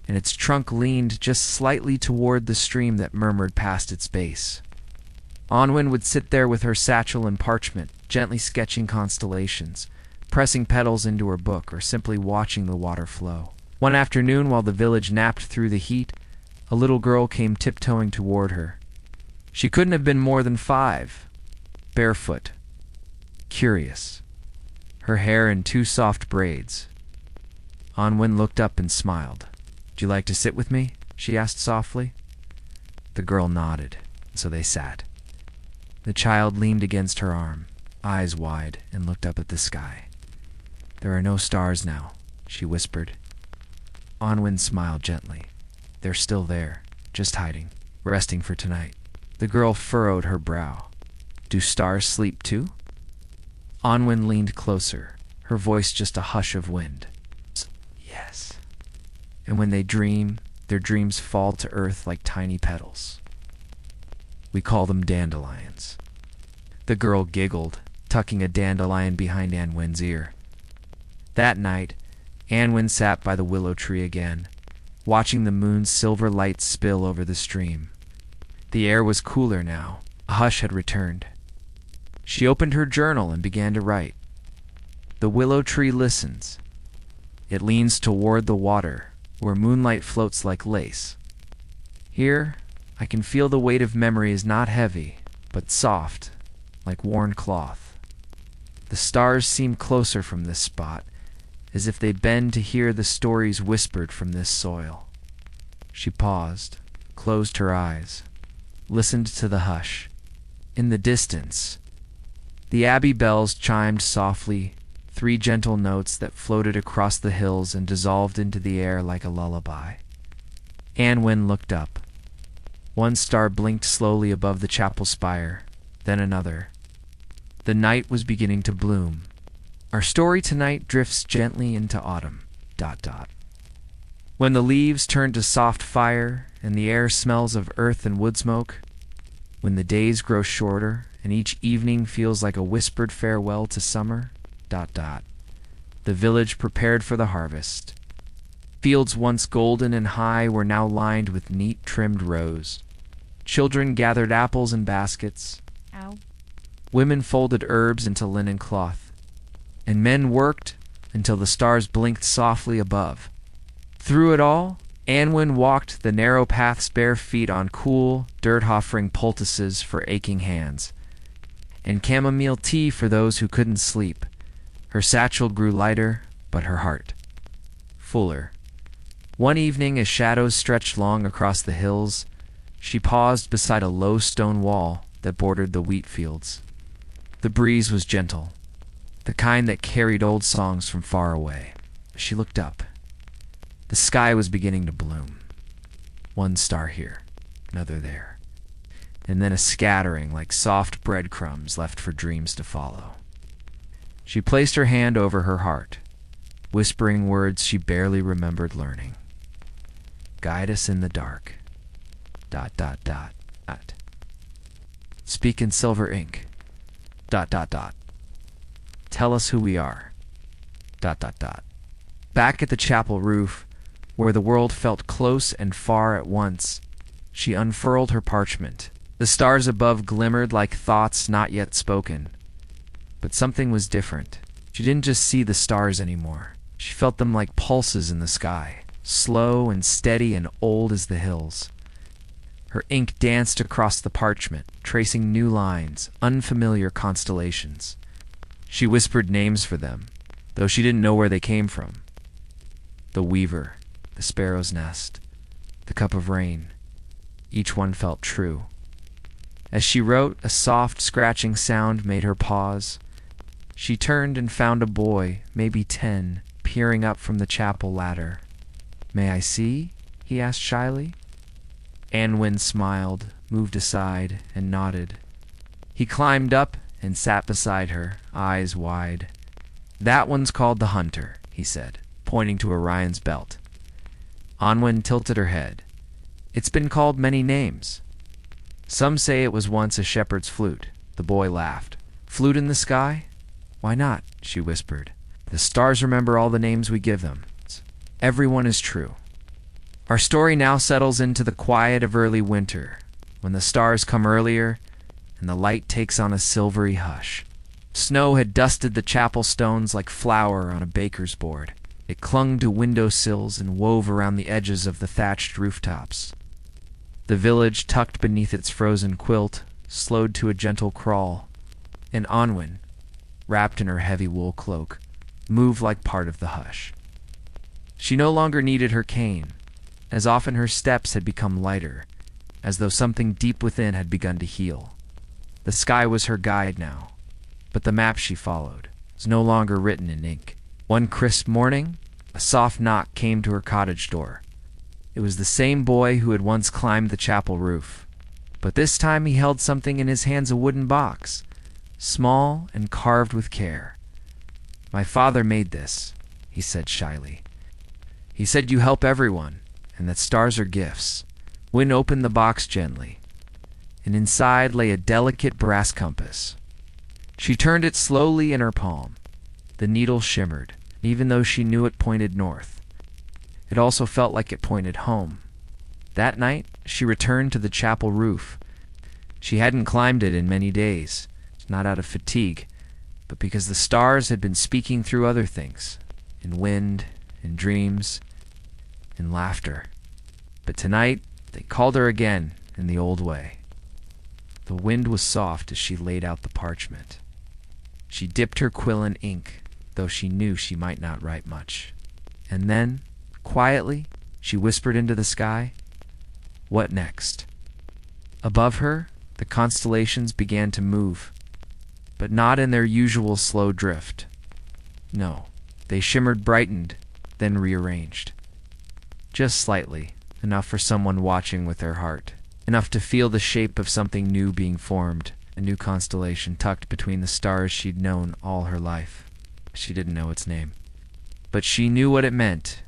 and its trunk leaned just slightly toward the stream that murmured past its base. Anwen would sit there with her satchel and parchment, gently sketching constellations, pressing petals into her book or simply watching the water flow. One afternoon, while the village napped through the heat, a little girl came tiptoeing toward her. She couldn't have been more than 5, barefoot, curious, her hair in 2 soft braids. Unwind looked up and smiled. "Would you like to sit with me?" she asked softly. The girl nodded, so they sat. The child leaned against her arm, eyes wide, and looked up at the sky. "There are no stars now," she whispered. Unwind smiled gently. "They're still there, just hiding, resting for tonight." The girl furrowed her brow. "Do stars sleep too?" Unwind leaned closer, her voice just a hush of wind. "Yes. And when they dream, their dreams fall to earth like tiny petals. We call them dandelions." The girl giggled, tucking a dandelion behind Unwind's ear. That night, Unwind sat by the willow tree again, watching the moon's silver light spill over the stream. The air was cooler now. A hush had returned. She opened her journal and began to write. The willow tree listens. It leans toward the water, where moonlight floats like lace. Here, I can feel the weight of memory is not heavy, but soft, like worn cloth. The stars seem closer from this spot, as if they bend to hear the stories whispered from this soil. She paused, closed her eyes, listened to the hush. In the distance, the abbey bells chimed softly, 3 gentle notes that floated across the hills and dissolved into the air like a lullaby. Unwind looked up. 1 star blinked slowly above the chapel spire, then another. The night was beginning to bloom. Our story tonight drifts gently into autumn. ... When the leaves turn to soft fire and the air smells of earth and wood smoke, when the days grow shorter and each evening feels like a whispered farewell to summer... ... The village prepared for the harvest. Fields once golden and high were now lined with neat trimmed rows. Children gathered apples in baskets.
Ow.
Women folded herbs into linen cloth. And men worked until the stars blinked softly above. Through it all, Unwind walked the narrow paths bare feet on cool, dirt-offering poultices for aching hands, and chamomile tea for those who couldn't sleep. Her satchel grew lighter, but her heart fuller. One evening, as shadows stretched long across the hills, she paused beside a low stone wall that bordered the wheat fields. The breeze was gentle, the kind that carried old songs from far away. She looked up. The sky was beginning to bloom. 1 star here, another there, and then a scattering like soft breadcrumbs left for dreams to follow. She placed her hand over her heart, whispering words she barely remembered learning. "Guide us in the dark. ... Speak in silver ink. ... Tell us who we are. ... Back at the chapel roof, where the world felt close and far at once, she unfurled her parchment. The stars above glimmered like thoughts not yet spoken. But something was different. She didn't just see the stars anymore. She felt them like pulses in the sky, slow and steady and old as the hills. Her ink danced across the parchment, tracing new lines, unfamiliar constellations. She whispered names for them, though she didn't know where they came from. The weaver, the sparrow's nest, the cup of rain. Each one felt true. As she wrote, a soft, scratching sound made her pause. She turned and found a boy, maybe 10, peering up from the chapel ladder. "May I see?" he asked shyly. Unwind smiled, moved aside, and nodded. He climbed up and sat beside her, eyes wide. "That one's called the Hunter," he said, pointing to Orion's belt. Unwind tilted her head. "It's been called many names. Some say it was once a shepherd's flute." The boy laughed. "Flute in the sky? Why not?" she whispered. "The stars remember all the names we give them. Every one is true." Our story now settles into the quiet of early winter, when the stars come earlier and the light takes on a silvery hush. Snow had dusted the chapel stones like flour on a baker's board. It clung to window sills and wove around the edges of the thatched rooftops. The village, tucked beneath its frozen quilt, slowed to a gentle crawl, and Onwin, wrapped in her heavy wool cloak, moved like part of the hush. She no longer needed her cane. As often her steps had become lighter, as though something deep within had begun to heal. The sky was her guide now, but the map she followed was no longer written in ink. One crisp morning, a soft knock came to her cottage door. It was the same boy who had once climbed the chapel roof, but this time he held something in his hands, a wooden box, small and carved with care. "My father made this," he said shyly. "He said you help everyone, and that stars are gifts." Wynne opened the box gently, and inside lay a delicate brass compass. She turned it slowly in her palm. The needle shimmered, even though she knew it pointed north. It also felt like it pointed home. That night, she returned to the chapel roof. She hadn't climbed it in many days, not out of fatigue, but because the stars had been speaking through other things, in wind, in dreams, in laughter. But tonight, they called her again in the old way. The wind was soft as she laid out the parchment. She dipped her quill in ink, though she knew she might not write much. And then, quietly, she whispered into the sky, "What next?" Above her, the constellations began to move, but not in their usual slow drift. No, they shimmered, brightened, then rearranged. Just slightly, enough for someone watching with their heart, enough to feel the shape of something new being formed, a new constellation tucked between the stars she'd known all her life. She didn't know its name, but she knew what it meant.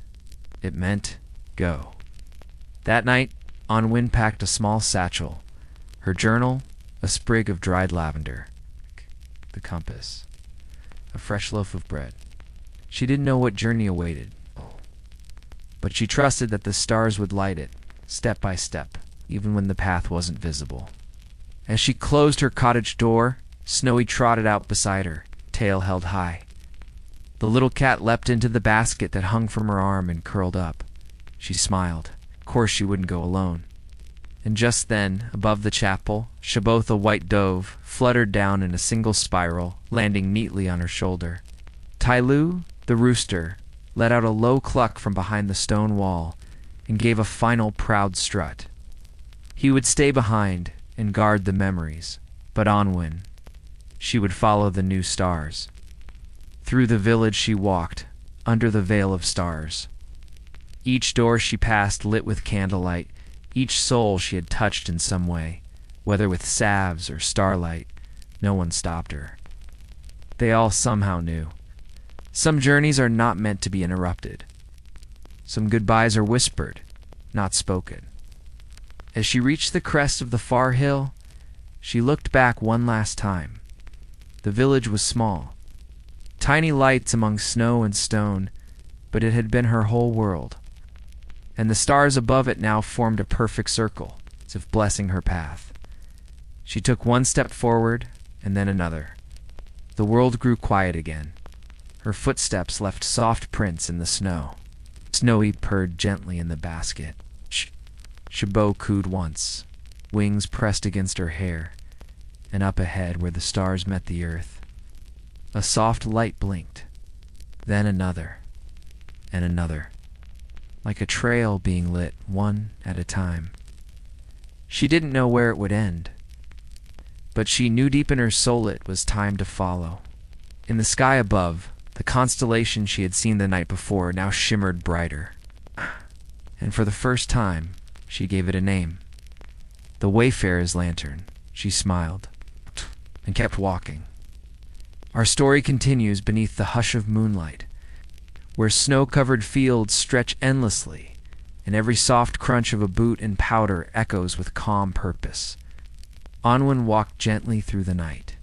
It meant go. That night, Onwin packed a small satchel, her journal, a sprig of dried lavender, the compass, a fresh loaf of bread. She didn't know what journey awaited, but she trusted that the stars would light it, step by step, even when the path wasn't visible. As she closed her cottage door, Snowy trotted out beside her, tail held high. The little cat leapt into the basket that hung from her arm and curled up. She smiled. Of course she wouldn't go alone. And just then, above the chapel, Shabotha White Dove fluttered down in a single spiral, landing neatly on her shoulder. Tyloo, the rooster, let out a low cluck from behind the stone wall and gave a final proud strut. He would stay behind and guard the memories, but Onwin, she would follow the new stars. Through the village she walked, under the veil of stars. Each door she passed lit with candlelight, each soul she had touched in some way, whether with salves or starlight. No one stopped her. They all somehow knew. Some journeys are not meant to be interrupted. Some goodbyes are whispered, not spoken. As she reached the crest of the far hill, she looked back one last time. The village was small. Tiny lights among snow and stone, but it had been her whole world. And the stars above it now formed a perfect circle, as if blessing her path. She took one step forward, and then another. The world grew quiet again. Her footsteps left soft prints in the snow. Snowy purred gently in the basket. Chabot cooed once, wings pressed against her hair, and up ahead where the stars met the earth, a soft light blinked, then another, and another, like a trail being lit one at a time. She didn't know where it would end, but she knew deep in her soul it was time to follow. In the sky above, the constellation she had seen the night before now shimmered brighter, and for the first time, she gave it a name. The Wayfarer's Lantern. She smiled and kept walking. Our story continues beneath the hush of moonlight, where snow-covered fields stretch endlessly, and every soft crunch of a boot and powder echoes with calm purpose. Onwin walked gently through the night.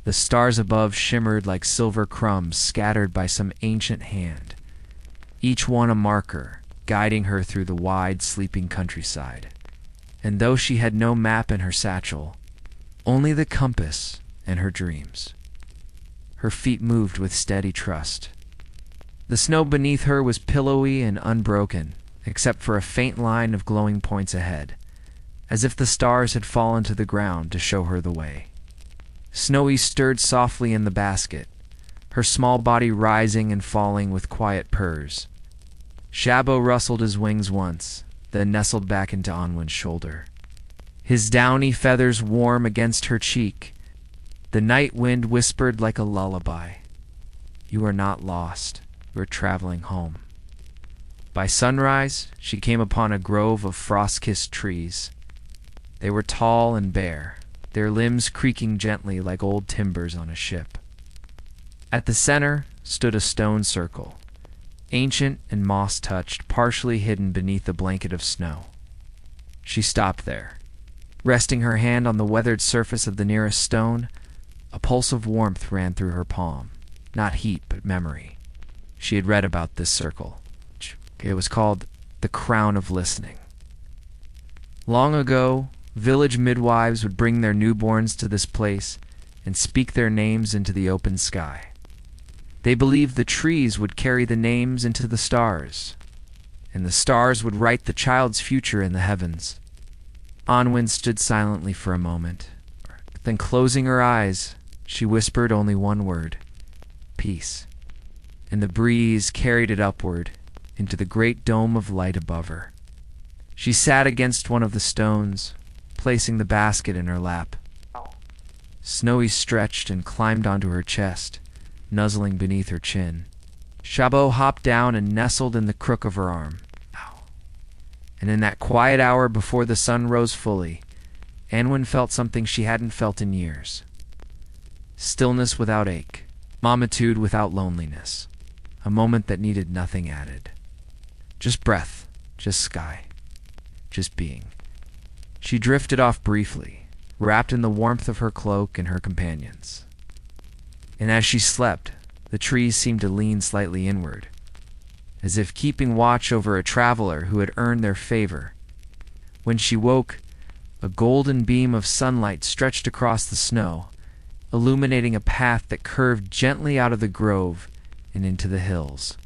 The stars above shimmered like silver crumbs scattered by some ancient hand, each one a marker, guiding her through the wide, sleeping countryside. And though she had no map in her satchel, only the compass and her dreams, her feet moved with steady trust. The snow beneath her was pillowy and unbroken, except for a faint line of glowing points ahead, as if the stars had fallen to the ground to show her the way. Snowy stirred softly in the basket, her small body rising and falling with quiet purrs. Shabo rustled his wings once, then nestled back into Onwin's shoulder. His downy feathers warm against her cheek. The night wind whispered like a lullaby. "You are not lost. You are traveling home." By sunrise, she came upon a grove of frost-kissed trees. They were tall and bare, their limbs creaking gently like old timbers on a ship. At the center stood a stone circle, ancient and moss-touched, partially hidden beneath a blanket of snow. She stopped there. Resting her hand on the weathered surface of the nearest stone, a pulse of warmth ran through her palm. Not heat, but memory. She had read about this circle. It was called the Crown of Listening. Long ago, village midwives would bring their newborns to this place and speak their names into the open sky. They believed the trees would carry the names into the stars, and the stars would write the child's future in the heavens. Onwin stood silently for a moment. Then closing her eyes, she whispered only one word: peace. And the breeze carried it upward into the great dome of light above her. She sat against one of the stones, placing the basket in her lap. Snowy stretched and climbed onto her chest, nuzzling beneath her chin. Shabo hopped down and nestled in the crook of her arm. And in that quiet hour before the sun rose fully, Anwin felt something she hadn't felt in years. Stillness without ache, momitude without loneliness, a moment that needed nothing added. Just breath, just sky, just being. She drifted off briefly, wrapped in the warmth of her cloak and her companions. And as she slept, the trees seemed to lean slightly inward, as if keeping watch over a traveler who had earned their favor. When she woke, a golden beam of sunlight stretched across the snow, illuminating a path that curved gently out of the grove and into the hills.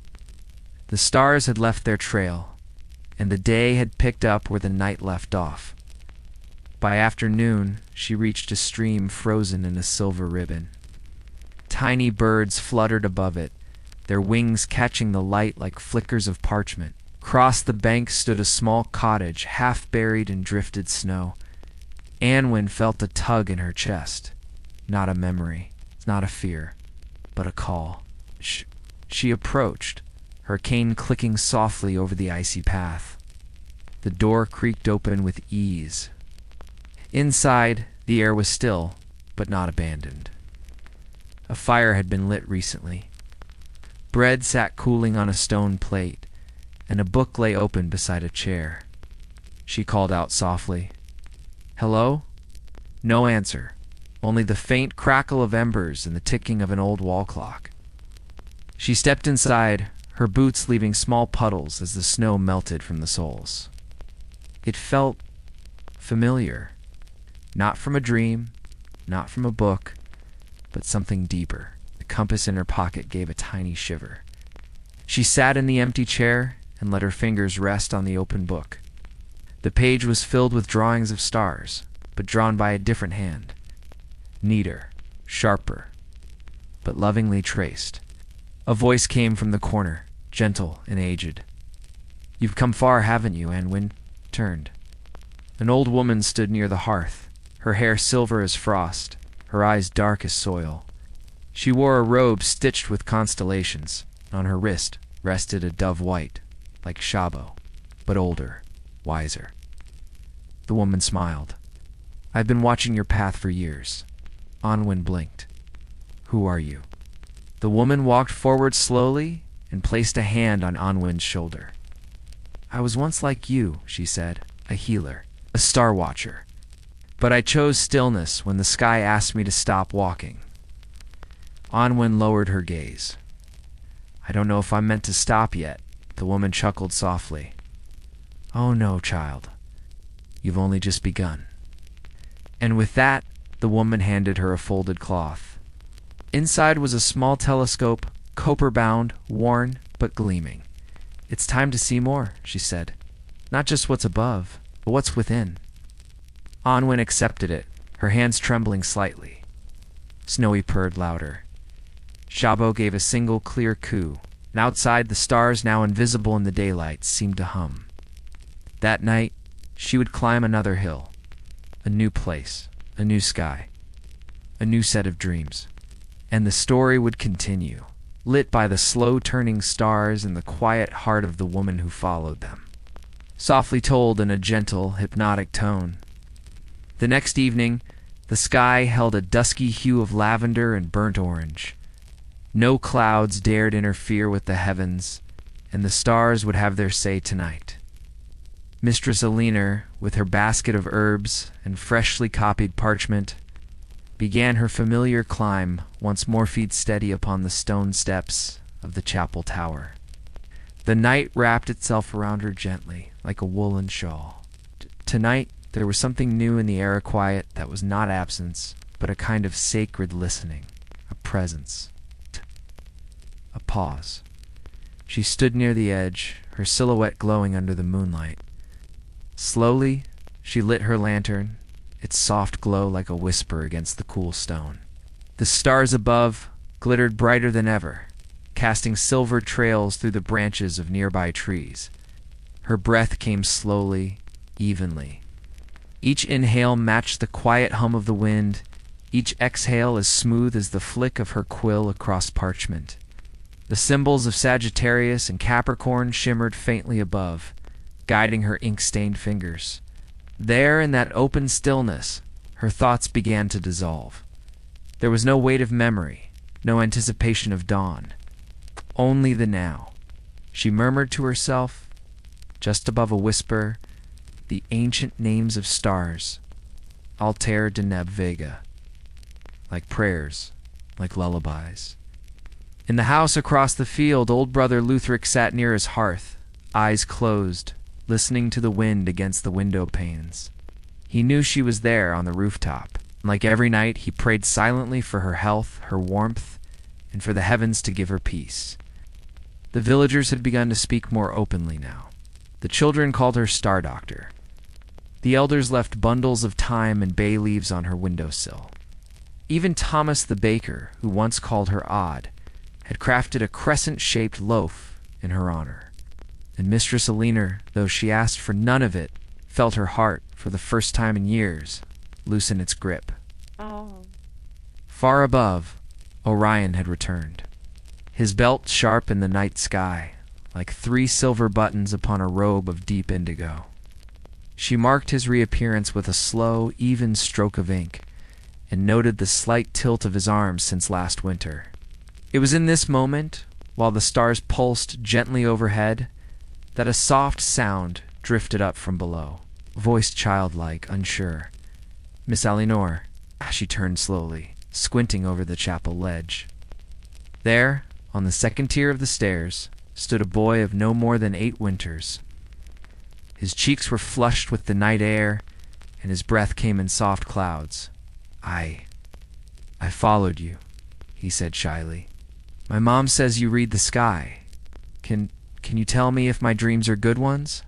The stars had left their trail, and the day had picked up where the night left off. By afternoon, she reached a stream frozen in a silver ribbon. Tiny birds fluttered above it, their wings catching the light like flickers of parchment. Across the bank stood a small cottage, half buried in drifted snow. Anwin felt a tug in her chest. Not a memory, not a fear, but a call. She approached, her cane clicking softly over the icy path. The door creaked open with ease. Inside, the air was still, but not abandoned. A fire had been lit recently. Bread sat cooling on a stone plate, and a book lay open beside a chair. She called out softly, "Hello?" No answer, only the faint crackle of embers and the ticking of an old wall clock. She stepped inside, her boots leaving small puddles as the snow melted from the soles. It felt familiar, not from a dream, not from a book, but something deeper. The compass in her pocket gave a tiny shiver. She sat in the empty chair and let her fingers rest on the open book. The page was filled with drawings of stars, but drawn by a different hand. Neater, sharper, but lovingly traced. A voice came from the corner, gentle and aged. "You've come far, haven't you?" Anwin turned. An old woman stood near the hearth, her hair silver as frost, her eyes dark as soil. She wore a robe stitched with constellations. On her wrist rested a dove white, like Shabo, but older, wiser. The woman smiled. "I've been watching your path for years." Onwin blinked. "Who are you?" The woman walked forward slowly and placed a hand on Onwin's shoulder. "I was once like you," she said, "a healer, a star watcher. But I chose stillness when the sky asked me to stop walking." Onwin lowered her gaze. "I don't know if I'm meant to stop yet," the woman chuckled softly. "Oh no, child. You've only just begun." And with that, the woman handed her a folded cloth. Inside was a small telescope, copper-bound, worn, but gleaming. "It's time to see more," she said. "Not just what's above, but what's within." Onwin accepted it, her hands trembling slightly. Snowy purred louder. Shabo gave a single clear coo, and outside the stars, now invisible in the daylight, seemed to hum. That night, she would climb another hill. A new place, a new sky, a new set of dreams. And the story would continue, lit by the slow-turning stars and the quiet heart of the woman who followed them. Softly told in a gentle, hypnotic tone. The next evening, the sky held a dusky hue of lavender and burnt orange. No clouds dared interfere with the heavens, and the stars would have their say tonight. Mistress Alina, with her basket of herbs and freshly copied parchment, began her familiar climb, once more feet steady upon the stone steps of the chapel tower. The night wrapped itself around her gently, like a woolen shawl. Tonight, there was something new in the air, a quiet that was not absence, but a kind of sacred listening, a presence. A pause. She stood near the edge, her silhouette glowing under the moonlight. Slowly, she lit her lantern, its soft glow like a whisper against the cool stone. The stars above glittered brighter than ever, casting silver trails through the branches of nearby trees. Her breath came slowly, evenly. Each inhale matched the quiet hum of the wind, each exhale as smooth as the flick of her quill across parchment. The symbols of Sagittarius and Capricorn shimmered faintly above, guiding her ink-stained fingers. There, in that open stillness, her thoughts began to dissolve. There was no weight of memory, no anticipation of dawn. Only the now. She murmured to herself, just above a whisper, the ancient names of stars, Altair de Neb Vega, like prayers, like lullabies. In the house across the field, old brother Luthric sat near his hearth, eyes closed, listening to the wind against the window panes. He knew she was there on the rooftop. Like every night, he prayed silently for her health, her warmth, and for the heavens to give her peace. The villagers had begun to speak more openly now. The children called her Star Doctor. The elders left bundles of thyme and bay leaves on her windowsill. Even Thomas the baker, who once called her odd, had crafted a crescent-shaped loaf in her honor. And Mistress Alina, though she asked for none of it, felt her heart, for the first time in years, loosen its grip.
Oh.
Far above, Orion had returned, his belt sharp in the night sky, like 3 silver buttons upon a robe of deep indigo. She marked his reappearance with a slow, even stroke of ink, and noted the slight tilt of his arms since last winter. It was in this moment, while the stars pulsed gently overhead, that a soft sound drifted up from below, voiced childlike, unsure. "Miss Alinor." She turned slowly, squinting over the chapel ledge. There, on the second tier of the stairs, stood a boy of no more than 8 winters. His cheeks were flushed with the night air, and his breath came in soft clouds. I followed you," he said shyly. "My mom says you read the sky. Can you tell me if my dreams are good ones?"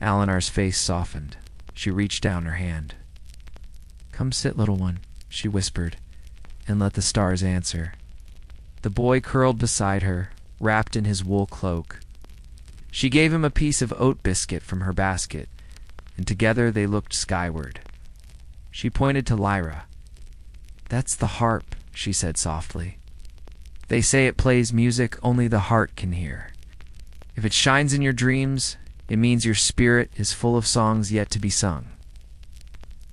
Alinar's face softened. She reached down her hand. "Come sit, little one," she whispered, "and let the stars answer." The boy curled beside her, wrapped in his wool cloak. She gave him a piece of oat biscuit from her basket, and together they looked skyward. She pointed to Lyra. "That's the harp," she said softly. "They say it plays music only the heart can hear. If it shines in your dreams, it means your spirit is full of songs yet to be sung."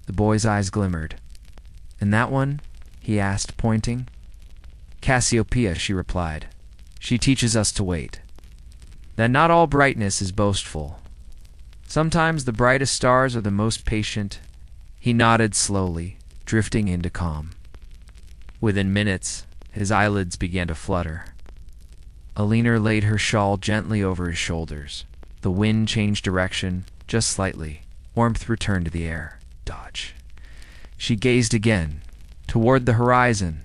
The boy's eyes glimmered. "And that one?" he asked, pointing. "Cassiopeia," she replied. "She teaches us to wait. That not all brightness is boastful. Sometimes the brightest stars are the most patient." He nodded slowly, drifting into calm. Within minutes, his eyelids began to flutter. Alina laid her shawl gently over his shoulders. The wind changed direction, just slightly. Warmth returned to the air. Dodge. She gazed again, toward the horizon.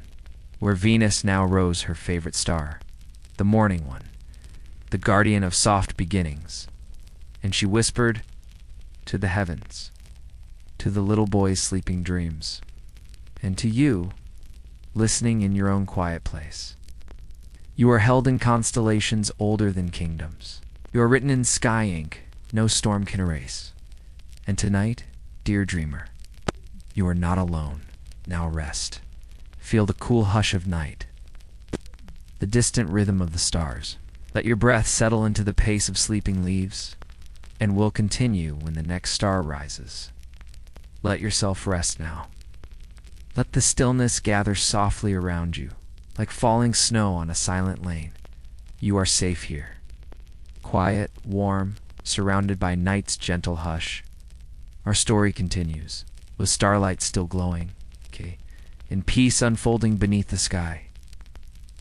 where Venus now rose her favorite star, the morning one, the guardian of soft beginnings. And she whispered to the heavens, to the little boy's sleeping dreams, and to you, listening in your own quiet place. You are held in constellations older than kingdoms. You are written in sky ink no storm can erase. And tonight, dear dreamer, you are not alone. Now rest. Feel the cool hush of night, the distant rhythm of the stars. Let your breath settle into the pace of sleeping leaves, and will continue when the next star rises. Let yourself rest now. Let the stillness gather softly around you, like falling snow on a silent lane. You are safe here. Quiet, warm, surrounded by night's gentle hush. Our story continues, with starlight still glowing, in peace unfolding beneath the sky.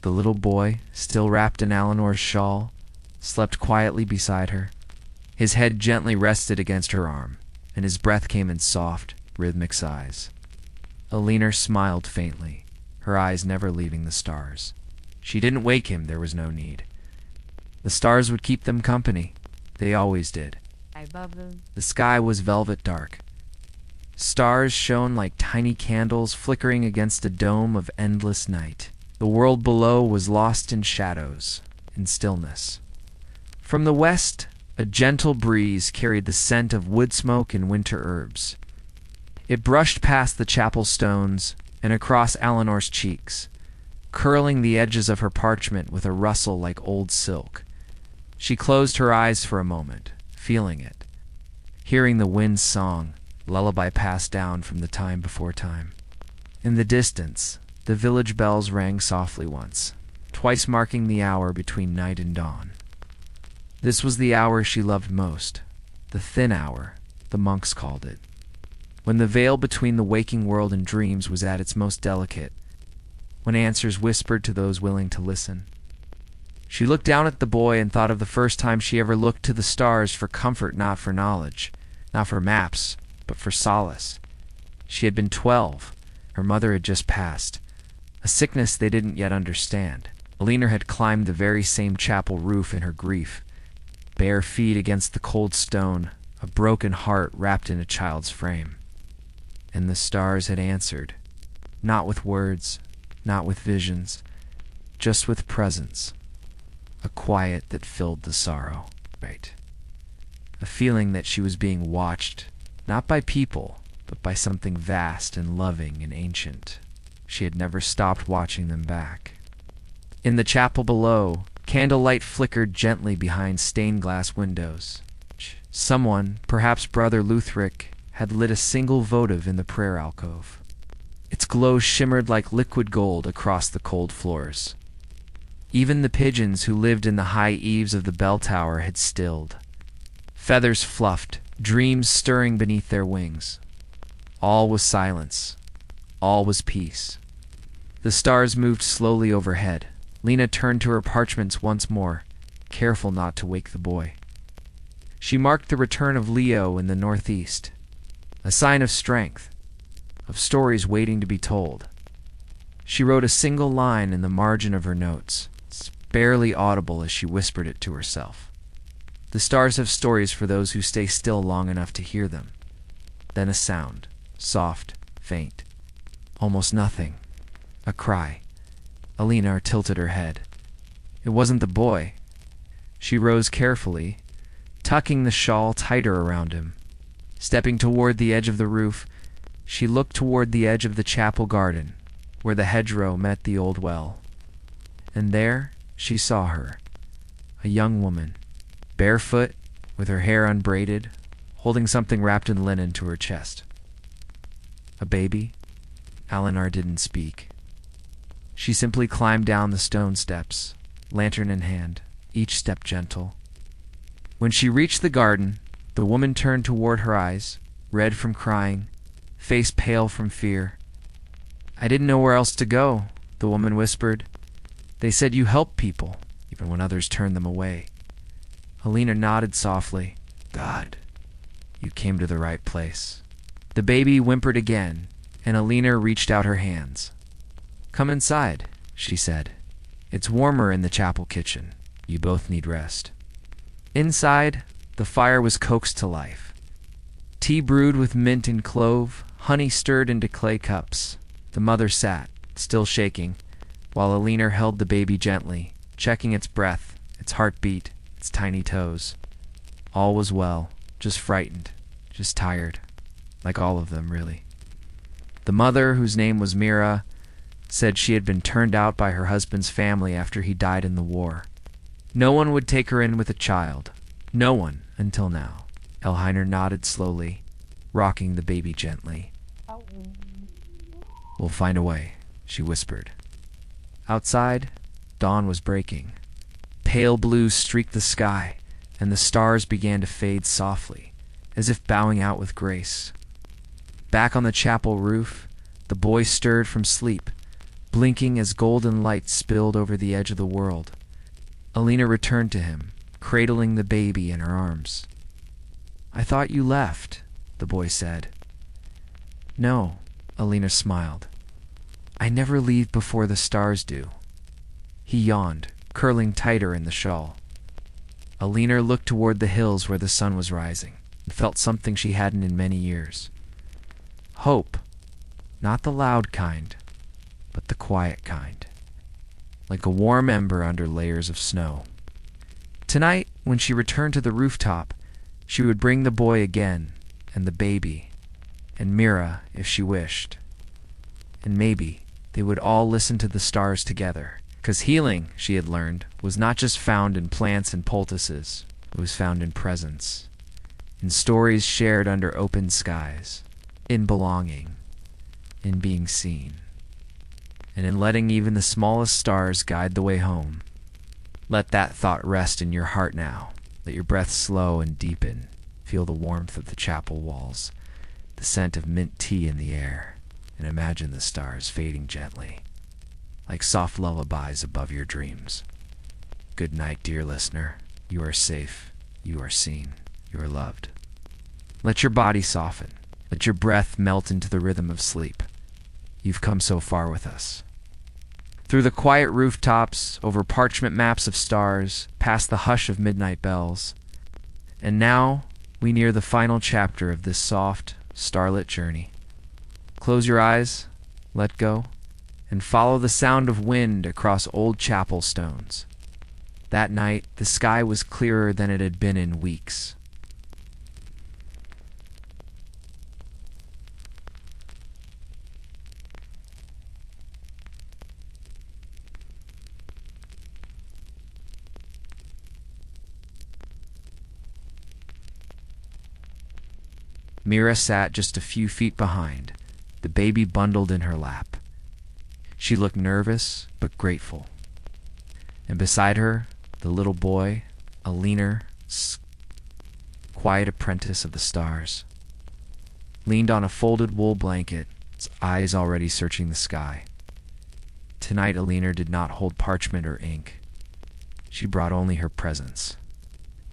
The little boy, still wrapped in Eleanor's shawl, slept quietly beside her. His head gently rested against her arm, and his breath came in soft, rhythmic sighs. Eleanor smiled faintly, her eyes never leaving the stars. She didn't wake him, there was no need. The stars would keep them company. They always did. The sky was velvet dark. Stars shone like tiny candles flickering against a dome of endless night. The world below was lost in shadows, in stillness. From the west, a gentle breeze carried the scent of wood smoke and winter herbs. It brushed past the chapel stones and across Eleanor's cheeks, curling the edges of her parchment with a rustle like old silk. She closed her eyes for a moment, feeling it, hearing the wind's song, lullaby passed down from the time before time. In the distance, the village bells rang softly once, twice marking the hour between night and dawn. This was the hour she loved most, the thin hour, the monks called it, when the veil between the waking world and dreams was at its most delicate, when answers whispered to those willing to listen. She looked down at the boy and thought of the first time she ever looked to the stars for comfort, not for knowledge, not for maps, but for solace. She had been 12. Her mother had just passed, a sickness they didn't yet understand. Eleanor had climbed the very same chapel roof in her grief, bare feet against the cold stone, a broken heart wrapped in a child's frame. And the stars had answered, not with words, not with visions, just with presence, a quiet that filled the sorrow. A feeling that she was being watched, not by people, but by something vast and loving and ancient. She had never stopped watching them back. In the chapel below, candlelight flickered gently behind stained glass windows. Someone, perhaps Brother Luthric, had lit a single votive in the prayer alcove. Its glow shimmered like liquid gold across the cold floors. Even the pigeons who lived in the high eaves of the bell tower had stilled. Feathers fluffed, dreams stirring beneath their wings. All was silence. All was peace. The stars moved slowly overhead. Lena turned to her parchments once more, careful not to wake the boy. She marked the return of Leo in the northeast, a sign of strength, of stories waiting to be told. She wrote a single line in the margin of her notes, barely audible as she whispered it to herself. The stars have stories for those who stay still long enough to hear them. Then a sound, soft, faint, almost nothing. A cry. Eleanor tilted her head. It wasn't the boy. She rose carefully, tucking the shawl tighter around him. Stepping toward the edge of the roof, she looked toward the edge of the chapel garden, where the hedgerow met the old well. And there she saw her, a young woman, barefoot, with her hair unbraided, holding something wrapped in linen to her chest. A baby? Eleanor didn't speak. She simply climbed down the stone steps, lantern in hand, each step gentle. When she reached the garden, the woman turned toward her eyes, red from crying, face pale from fear. "I didn't know where else to go," the woman whispered. "They said you help people, even when others turn them away." Helena nodded softly. "God, you came to the right place." The baby whimpered again, and Helena reached out her hands. "Come inside," she said. It's warmer in the chapel kitchen. You both need rest. Inside, the fire was coaxed to life. Tea brewed with mint and clove, honey stirred into clay cups. The mother sat, still shaking, while Alina held the baby gently, checking its breath, its heartbeat, its tiny toes. All was well, just frightened, just tired, like all of them, really. The mother, whose name was Mira, said she had been turned out by her husband's family after he died in the war. No one would take her in with a child. No one, until now. Elhiner nodded slowly, rocking the baby gently. We'll find a way, she whispered. Outside, dawn was breaking. Pale blue streaked the sky, and the stars began to fade softly, as if bowing out with grace. Back on the chapel roof, the boy stirred from sleep, blinking as golden light spilled over the edge of the world. Alina returned to him, cradling the baby in her arms. I thought you left, the boy said. No, Alina smiled. I never leave before the stars do. He yawned, curling tighter in the shawl. Alina looked toward the hills where the sun was rising, and felt something she hadn't in many years. Hope, not the loud kind, but the quiet kind, like a warm ember under layers of snow. Tonight, when she returned to the rooftop, she would bring the boy again, and the baby, and Mira, if she wished. And maybe they would all listen to the stars together, because healing, she had learned, was not just found in plants and poultices. It was found in presence, in stories shared under open skies, in belonging, in being seen, and in letting even the smallest stars guide the way home. Let that thought rest in your heart now. Let your breath slow and deepen. Feel the warmth of the chapel walls, the scent of mint tea in the air, and imagine the stars fading gently, like soft lullabies above your dreams. Good night, dear listener. You are safe. You are seen. You are loved. Let your body soften. Let your breath melt into the rhythm of sleep. You've come so far with us. Through the quiet rooftops, over parchment maps of stars, past the hush of midnight bells. And now we near the final chapter of this soft, starlit journey. Close your eyes, let go, and follow the sound of wind across old chapel stones. That night, the sky was clearer than it had been in weeks. Mira sat just a few feet behind, the baby bundled in her lap. She looked nervous but grateful. And beside her, the little boy, a leaner, quiet apprentice of the stars, leaned on a folded wool blanket, his eyes already searching the sky. Tonight, Alina did not hold parchment or ink. She brought only her presence.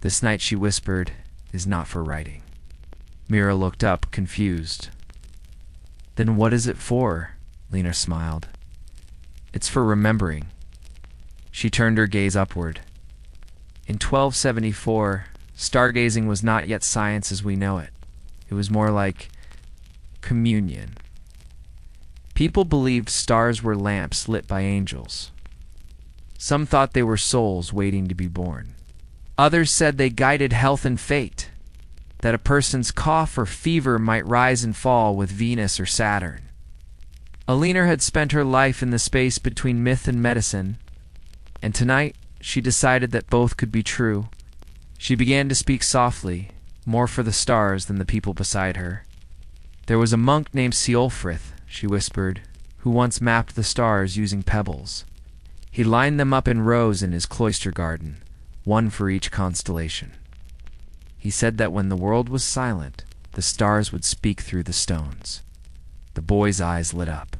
This night, she whispered, is not for writing. Mira looked up, confused. Then what is it for? Lena smiled. It's for remembering. She turned her gaze upward. In 1274, stargazing was not yet science as we know it. It was more like communion. People believed stars were lamps lit by angels. Some thought they were souls waiting to be born. Others said they guided health and fate, that a person's cough or fever might rise and fall with Venus or Saturn. Alina had spent her life in the space between myth and medicine, and tonight she decided that both could be true. She began to speak softly, more for the stars than the people beside her. There was a monk named Ceolfrith, she whispered, who once mapped the stars using pebbles. He lined them up in rows in his cloister garden, one for each constellation. He said that when the world was silent, the stars would speak through the stones. The boy's eyes lit up.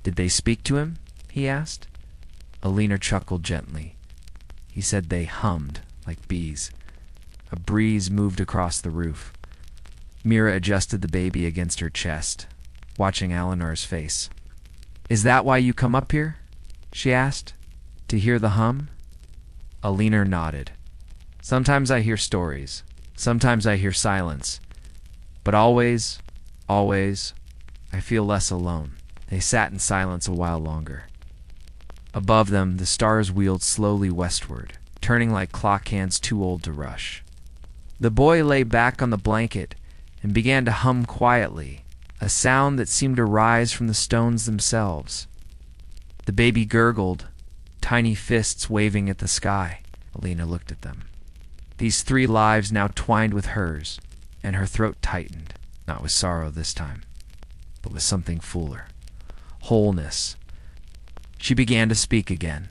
Did they speak to him? He asked. Alina chuckled gently. He said they hummed like bees. A breeze moved across the roof. Mira adjusted the baby against her chest, watching Alinor's face. Is that why you come up here? she asked. To hear the hum? Alina nodded. Sometimes I hear stories. Sometimes I hear silence. But always, I feel less alone. They sat in silence a while longer. Above them, the stars wheeled slowly westward, turning like clock hands too old to rush. The boy lay back on the blanket and began to hum quietly, a sound that seemed to rise from the stones themselves. The baby gurgled, tiny fists waving at the sky. Alina looked at them. These 3 lives now twined with hers, and her throat tightened, not with sorrow this time, but with something fuller. Wholeness. She began to speak again.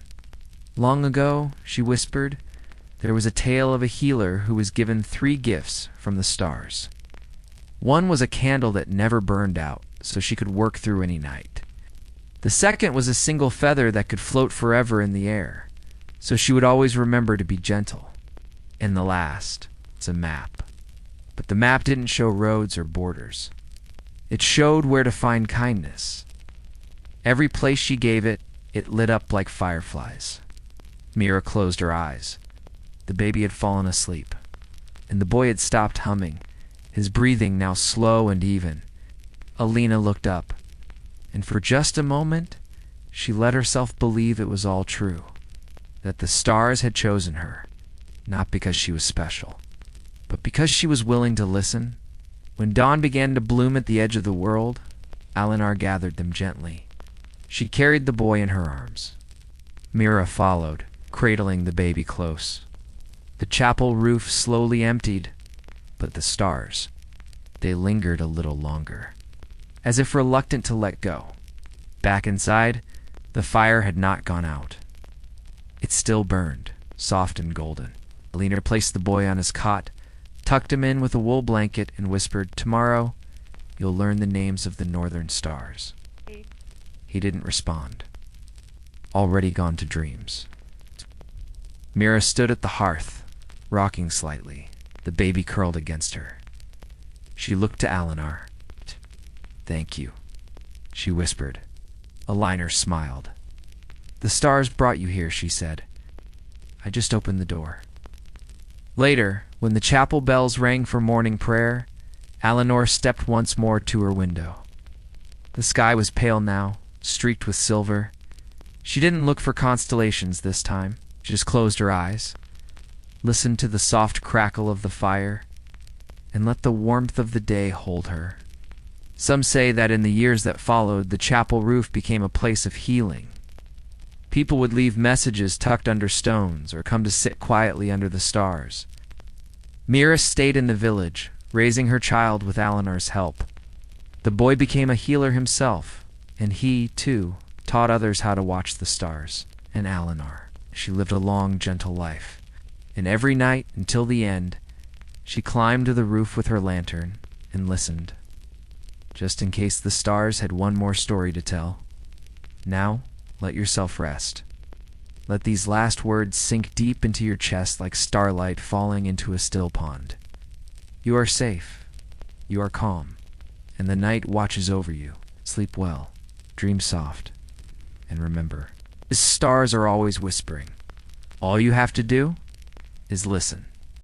Long ago, she whispered, there was a tale of a healer who was given 3 gifts from the stars. One was a candle that never burned out, so she could work through any night. The second was a single feather that could float forever in the air, so she would always remember to be gentle. And the last is a map. But the map didn't show roads or borders. It showed where to find kindness. Every place she gave it, it lit up like fireflies. Mira closed her eyes. The baby had fallen asleep, and the boy had stopped humming, his breathing now slow and even. Alina looked up, and for just a moment, she let herself believe it was all true, that the stars had chosen her, not because she was special, but because she was willing to listen. When dawn began to bloom at the edge of the world, Alinar gathered them gently. She carried the boy in her arms. Mira followed, cradling the baby close. The chapel roof slowly emptied, but the stars, they lingered a little longer, as if reluctant to let go. Back inside, the fire had not gone out. It still burned, soft and golden. Alina placed the boy on his cot, tucked him in with a wool blanket, and whispered, tomorrow, you'll learn the names of the northern stars. He didn't respond. Already gone to dreams. Mira stood at the hearth, rocking slightly, the baby curled against her. She looked to Alinar. Thank you, she whispered. Alina smiled. The stars brought you here, she said. I just opened the door. Later, when the chapel bells rang for morning prayer, Alinar stepped once more to her window. The sky was pale now, streaked with silver. She didn't look for constellations this time. She just closed her eyes, listened to the soft crackle of the fire, and let the warmth of the day hold her. Some say that in the years that followed, the chapel roof became a place of healing. People would leave messages tucked under stones or come to sit quietly under the stars. Mira stayed in the village, raising her child with Alinar's help. The boy became a healer himself, and he, too, taught others how to watch the stars. And Alinar, she lived a long, gentle life. And every night, until the end, she climbed to the roof with her lantern and listened, just in case the stars had one more story to tell. Now, let yourself rest. Let these last words sink deep into your chest like starlight falling into a still pond. You are safe. You are calm. And the night watches over you. Sleep well. Dream soft. And remember, the stars are always whispering. All you have to do is listen.